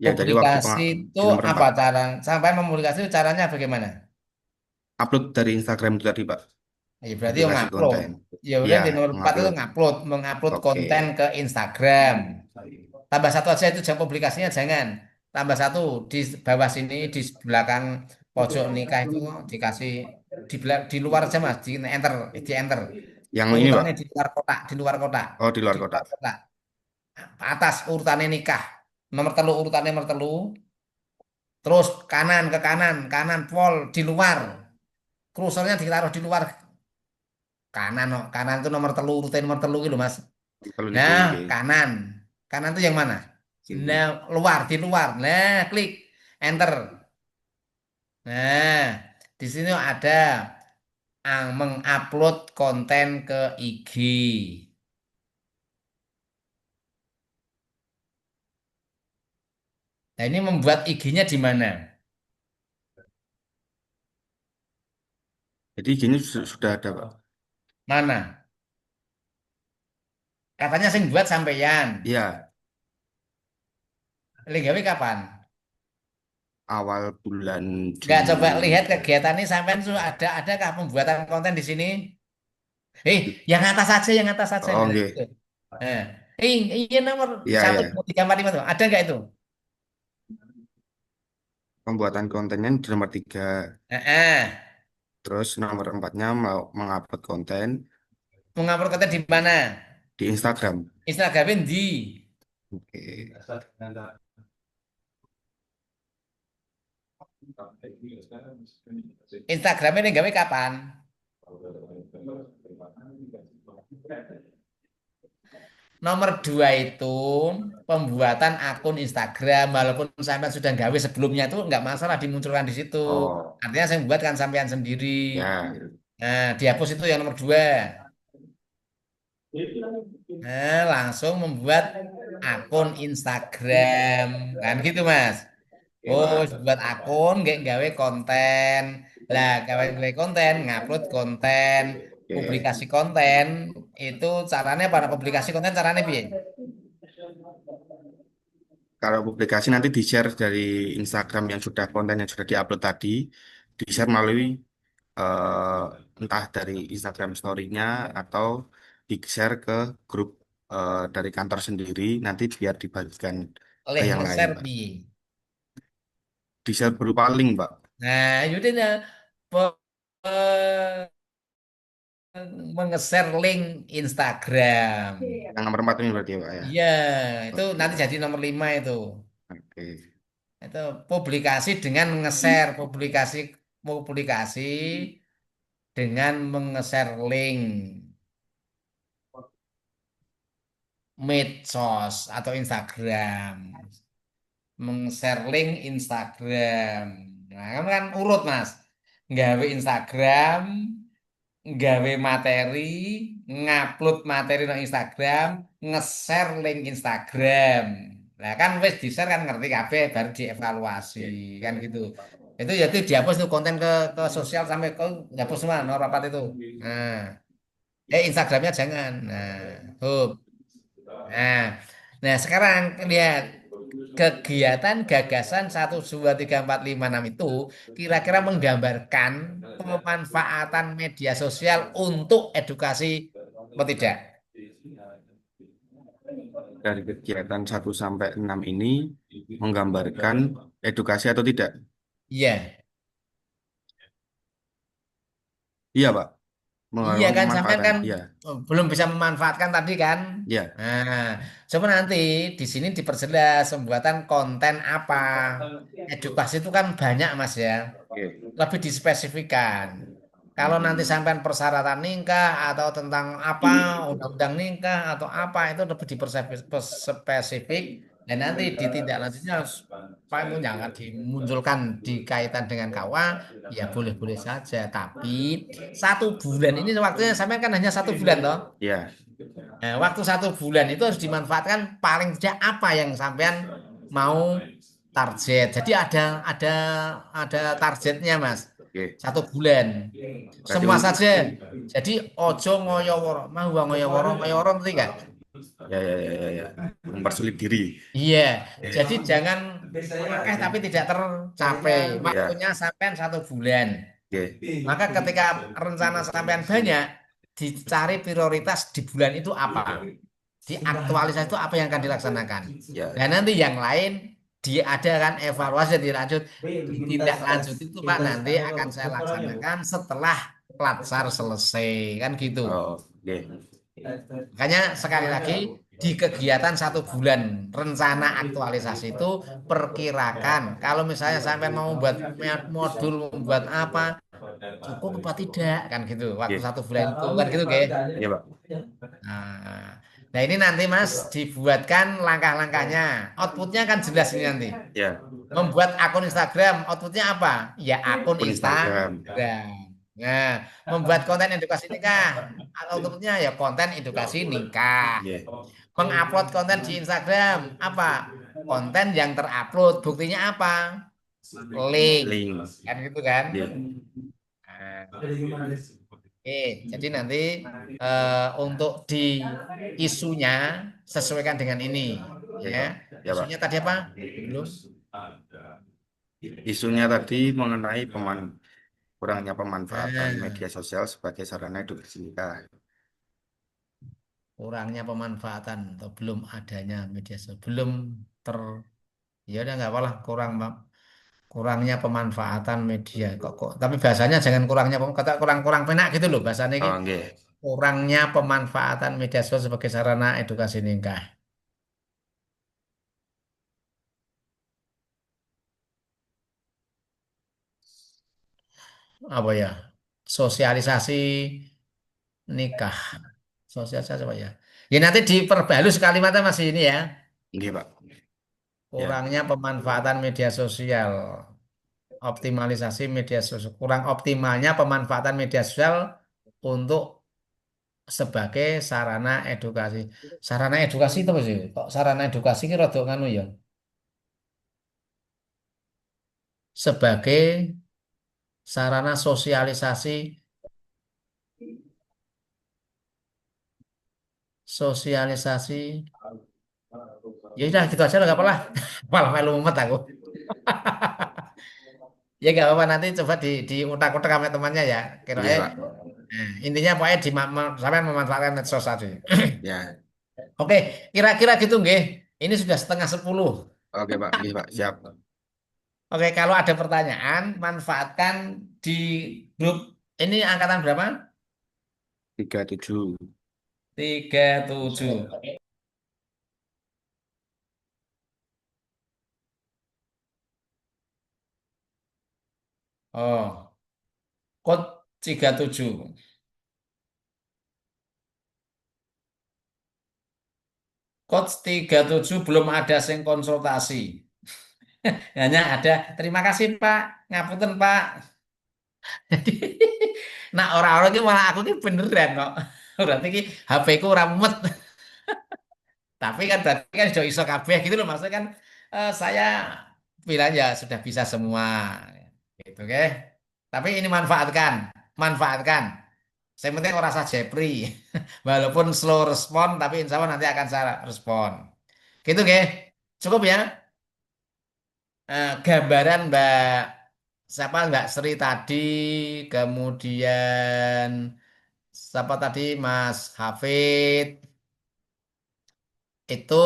Ya, jadi waktu Publikasi itu di nomor apa 4 cara sampai mempublikasi itu caranya bagaimana? upload dari Instagram itu tadi, Pak. Ya berarti yang Publikasi ngupload. konten. Ya Ya, berarti di nomor 4 itu mengupload. mengupload Oke. konten ke Instagram. Tambah satu aja itu jam publikasinya jangan. Tambah satu di bawah sini di belakang pojok nikah itu dikasih di luar aja Mas, di enter. Yang ini, Pak. Urutannya di luar kotak, di luar kotak, Oh, di luar di kota. luar kotak. Atas urutannya nikah. Urutannya nomor telu. Terus kanan ke kanan, kanan pol di luar. Kursornya ditaruh di luar kanan, no. Kanan itu nomor telu, urutan nomor telu gitu Mas. Kalau di Nah, oke. kanan. Kanan itu yang mana? Nah, di luar. Nah, klik enter. Nah, di sini ada mengupload konten ke IG. Nah, ini membuat IG-nya di mana? Jadi gini sudah ada, Pak. Mana? Katanya sing buat sampeyan. Iya, Link gawe kapan? awal bulan Nggak coba Juni. lihat kegiatan ini sampean tuh adakah pembuatan konten di sini? Yang atas aja, yang atas aja. Oh, Nah, oke. gitu. Nah, ini nomor Iya, satu ya. dua tiga empat lima tuh. Ada nggak itu? Pembuatan kontennya di nomor 3. Nah, Terus nomor 4-nya mau mengupload konten mengupload konten di mana? di Instagram. Instagramnya di Oke. Instagramnya ini gawe kapan? Nomor dua itu pembuatan akun Instagram. Walaupun sampean sudah gawe sebelumnya itu nggak masalah dimunculkan di situ. Oh, Artinya saya buat kan sampean sendiri. ya. Nah, dihapus itu yang nomor dua. Nah, langsung membuat akun Instagram. Kan gitu, Mas. Oke, Oh, Pak. buat akun, nggak gawe konten. Lah, gawe konten, ngupload konten, Oke. publikasi konten. Itu caranya pada publikasi konten caranya piye? Kalau publikasi nanti di-share dari Instagram yang sudah konten yang sudah diupload tadi, di-share melalui entah dari Instagram Story-nya atau di-share ke grup dari kantor sendiri, nanti biar dibagikan ke Oleh yang lain, nge-share Pak. piye? Di-share berupa link, Pak. Nah, yaudah nah, pe- pe- nge-share link Instagram. Yang nomor 4 ini berarti ya, Pak ya. Iya, itu Oke, nanti jadi nomor 5 itu. oke. Itu publikasi dengan nge-share publikasi dengan menge-share link medsos atau Instagram. Meng-share link Instagram. Nah, kan urut, Mas. Nggawe Instagram, nggawe materi, ngupload materi nang Instagram, nge-share link Instagram. Nah, kan wis di-share kan ngerti kabeh baru dievaluasi kan gitu. Itu dihapus tuh konten ke sosial sampai ke dihapus semua nomor rapat itu. Nah, Instagramnya jangan. Nah, hub. Nah, Nah, sekarang lihat kegiatan gagasan 1, 2, 3, 4, 5, 6 itu kira-kira menggambarkan pemanfaatan media sosial untuk edukasi atau tidak? Dari kegiatan 1 sampai 6 ini menggambarkan edukasi atau tidak? Iya, Iya, Pak. iya Menggambarkan kan sampean pemanfaatan. kan Iya, belum bisa memanfaatkan tadi kan? iya. Nah, coba nanti di sini diperjelas pembuatan konten apa. Edukasi itu kan banyak Mas ya. Oke. Lebih dispesifikkan. Kalau nanti sampean persyaratan nikah atau tentang apa, undang-undang nikah atau apa itu lebih diperspesifik dan nanti ditindaklanjutinya apa itu jangan dimunculkan dikaitan dengan KUA, ya boleh-boleh saja. Tapi 1 bulan ini waktunya sampean kan hanya 1 bulan toh. Iya, Nah, waktu 1 bulan itu harus dimanfaatkan paling tidak apa yang sampean mau target. Jadi ada targetnya Mas. oke. 1 bulan. Berarti Semua saja. Jadi ojo ngoyoworo. Mau ngoyoworo, ngoyoworo ngerti nggak? ya, ya, ya, ya, ya. Mempersulit diri. Iya. Jadi jangan akeh tapi tidak tercapai. Ya, Waktunya sampean 1 bulan. oke. Maka ketika rencana sampean banyak, dicari prioritas di bulan itu apa? Diaktualisasi itu apa yang akan dilaksanakan. Ya, Dan nanti yang lain diadakan evaluasi dan dilanjut ditindaklanjut itu Pak nanti akan saya laksanakan setelah Latsar selesai kan gitu. oh, oke. Makanya sekali lagi di kegiatan 1 bulan rencana aktualisasi itu perkirakan kalau misalnya sampai mau buat modul membuat apa cukup apa tidak kan gitu waktu Oke. 1 bulan itu kan gitu ke. Iya, Pak. Nah, nah ini nanti Mas dibuatkan langkah-langkahnya. Outputnya kan jelas ini nanti. Ya, Membuat akun Instagram, outputnya apa? Ya akun akun Instagram. Instagram. Nah, membuat konten edukasi nikah, outputnya ya konten edukasi nikah. Iya, Mengupload konten di Instagram, apa? Konten yang terupload. Buktinya apa? Link. link. Kan gitu kan? Iya, Nah, oke, jadi nanti untuk di isunya sesuaikan dengan ini, iya, ya. Pak. Ya, Pak. Isunya tadi apa? Belum. Isunya tadi mengenai kurangnya pemanfaatan Nah, media sosial sebagai sarana edukasi kita. kurangnya pemanfaatan atau belum adanya media sosial, belum ter, ya udah nggak apalah kurangnya pemanfaatan media kok. Tapi bahasanya jangan kurangnya kata kurang-kurang penak gitu loh bahasanya ini. Oh, oke. Kurangnya pemanfaatan media sosial sebagai sarana edukasi nikah. Apa ya? Sosialisasi nikah. Sosialisasi apa ya? Ya nanti diperbalus kalimatnya masih ini ya. Oke, Pak. Ya, Kurangnya pemanfaatan media sosial. Optimalisasi media sosial. Kurang optimalnya pemanfaatan media sosial untuk sebagai sarana edukasi. Sarana edukasi itu apa sih? Kok sarana edukasi ini rada nganu ya? Sebagai sarana sosialisasi, sosialisasi. Ya udah gitu aja lah, gak apa-lah. Malah melu mumet aku. Ya gak apa-apa nanti coba di utak-utak sama temannya ya. Kira oke, Pak. intinya pokoknya sampai memanfaatkan medsos tadi. Ya, Oke, kira-kira gitu nggih. Ini sudah setengah 10. oke, Pak. Oke, Pak. Siap. Oke, kalau ada pertanyaan, manfaatkan di grup ini angkatan berapa? 37. 37. Oh, kode 37. Kode 37 belum ada sing konsultasi. Hanya ada terima kasih Pak, ngapunten Pak. Jadi, nah orang-orang ini malah aku ini beneran kok. Berarti ini HP ku ora mumet. Tapi kan berarti kan sudah iso kabeh gitu loh maksudnya kan saya bilang ya sudah bisa semua gitu ke. Tapi ini manfaatkan, manfaatkan. Saya penting orang rasa Jepri. Walaupun slow respon tapi insya Allah nanti akan saya respon. Gitu nggih. Cukup ya. Gambaran Mbak Sri tadi, kemudian siapa tadi Mas Hafid itu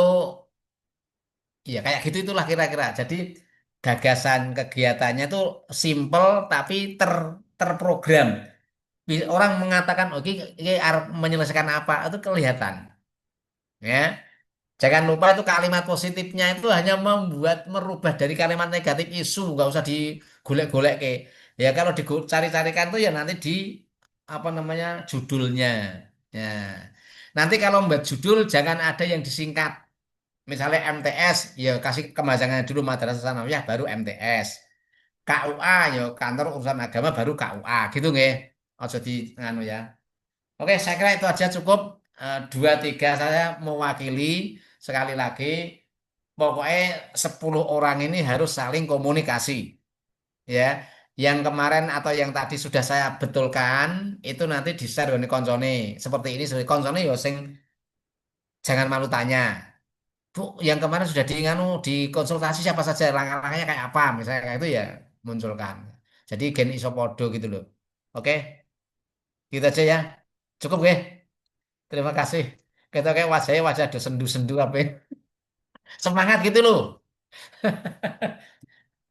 ya kayak gitu itulah kira-kira. Jadi gagasan kegiatannya itu simple tapi terprogram. Orang mengatakan oke ini arep menyelesaikan apa itu kelihatan ya. Jangan lupa itu kalimat positifnya itu hanya merubah dari kalimat negatif isu, nggak usah digolek-golek ke. Ya kalau dicari-carikan tuh ya nanti di apa namanya judulnya. Ya. Nanti kalau membuat judul jangan ada yang disingkat. Misalnya MTS, ya kasih kemasangan dulu Madrasah Sanawiyah baru MTS. KUA, ya kantor urusan agama baru KUA, gitu nggih. Ojo di nganu ya. Oke, saya kira itu aja cukup. Dua tiga saya mewakili sekali lagi. Pokoknya 10 orang ini harus saling komunikasi, ya. Yang kemarin atau yang tadi sudah saya betulkan itu nanti di share dengan koncone. Seperti ini, koncone yo sing jangan malu tanya. Bu, yang kemarin sudah dikonsultasi siapa saja, langkah-langkahnya kayak apa, misalnya kayak itu ya munculkan. Jadi gen isopodo gitu loh. Oke, gitu aja ya. Cukup ya. Terima kasih. Kita kayak wajahnya wajah ada sendu-sendu apa ya. Semangat gitu loh.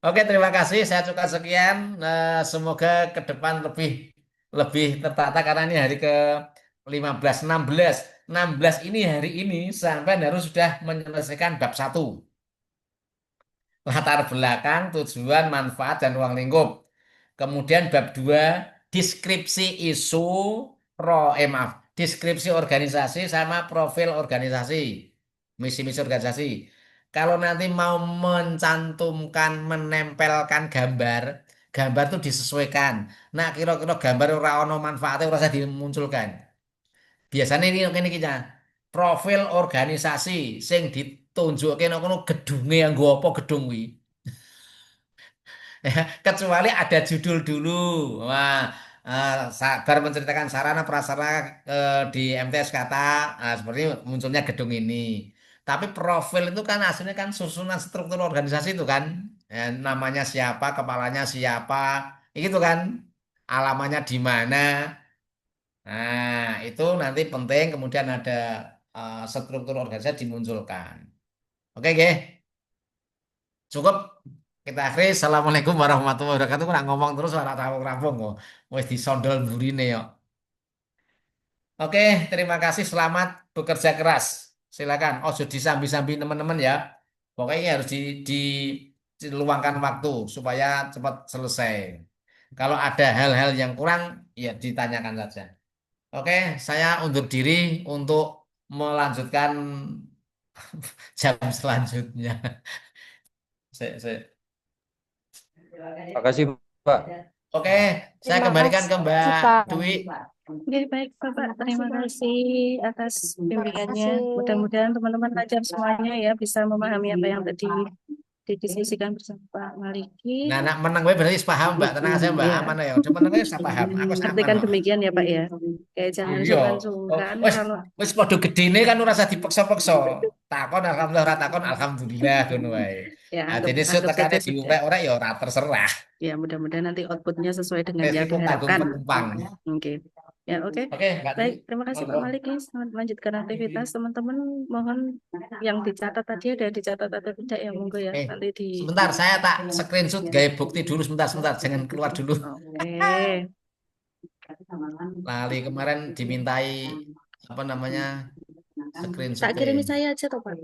Oke, terima kasih. Saya suka sekian. Semoga ke depan lebih lebih tertata karena ini hari ke 15, 16. 16 ini hari ini sampai harus sudah menyelesaikan bab satu. Latar belakang, tujuan, manfaat, dan ruang lingkup. Kemudian bab 2 deskripsi isu, maaf, deskripsi organisasi sama profil organisasi, misi-misi organisasi. Kalau nanti mau mencantumkan, menempelkan gambar, gambar itu disesuaikan. Nah, kira-kira gambar ora ono manfaatnya ora usah dimunculkan. Biasanya ini kita profil organisasi sing ditunjukin kono gedungnya yang gua apa gedung wi. Ya, kecuali ada judul dulu. Wah, sabar menceritakan sarana prasarana di MTS kata seperti munculnya gedung ini. Tapi profil itu kan aslinya kan susunan struktur organisasi itu kan. Namanya siapa, kepalanya siapa, itu kan. Alamannya di mana. Nah, itu nanti penting kemudian ada struktur organisasi dimunculkan. Oke, oke. Cukup kita akhiri. Assalamualaikum warahmatullahi wabarakatuh. Aku nak ngomong terus ora rampung-rampung kok. Wis disondol burine yo. Oke, terima kasih. Selamat bekerja keras. Silakan. Ojo disambi-sambi teman-teman ya. Pokoknya harus diluangkan waktu supaya cepat selesai. Kalau ada hal-hal yang kurang, ya ditanyakan saja. Oke, saya undur diri untuk melanjutkan jam selanjutnya. Makasih, Pak. Oke, saya Terima kembalikan ke Mbak kasih, Pak. Dwi. Oke, baik Bapak, terima kasih atas Terima bimbingannya. kasih. Mudah-mudahan teman-teman lancar semuanya ya, bisa memahami apa yang tadi didiskusikan bersama Pak Maliki. Nah, nak menang gue berarti paham Mbak. Tenang aja Mbak, Ya, aman ya. Udah menang gue saya paham. Aku aman artikan kok. demikian ya Pak ya. Kayak jangan Iya. Oh, sungkan-sungkan wes kalau wes podo gedene kan ora usah dipaksa-paksa. Takon alhamdulillah, ora takon alhamdulillah ngono wae. ya Dene anggap tekane saja sudah. diurek-urek ya ora terserah. Ya, mudah-mudahan nanti outputnya sesuai dengan yang Resiko tanggung diharapkan. penumpang. Oke. Ya, oke. Oke, Mbak Dwi. Baik, terima kasih Pak Monggo. Maliki. Selamat melanjutkan aktivitas teman-teman. Mohon yang dicatat tadi ada dicatat atau tidak ya, monggo ya. Nanti di. Sebentar saya tak screenshot gaya bukti dulu sebentar jangan keluar dulu. Oke. Lali kemarin dimintai apa namanya Tak screenshot. kirimi saya aja toh Pak.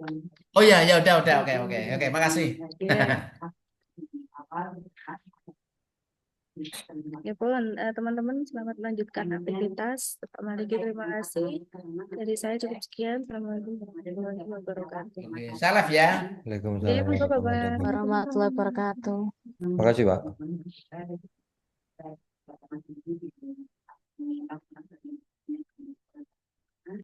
Oh ya, ya udah oke makasih. Ya, ya pun teman-teman selamat melanjutkan aktivitas. Pak Maliki terima kasih. Dari saya cukup sekian. Assalamualaikum warahmatullahi wabarakatuh. Oke, salam ya. Oke, Waalaikumsalam monggo Bapak. Warahmatullahi wabarakatuh. Makasih, Pak.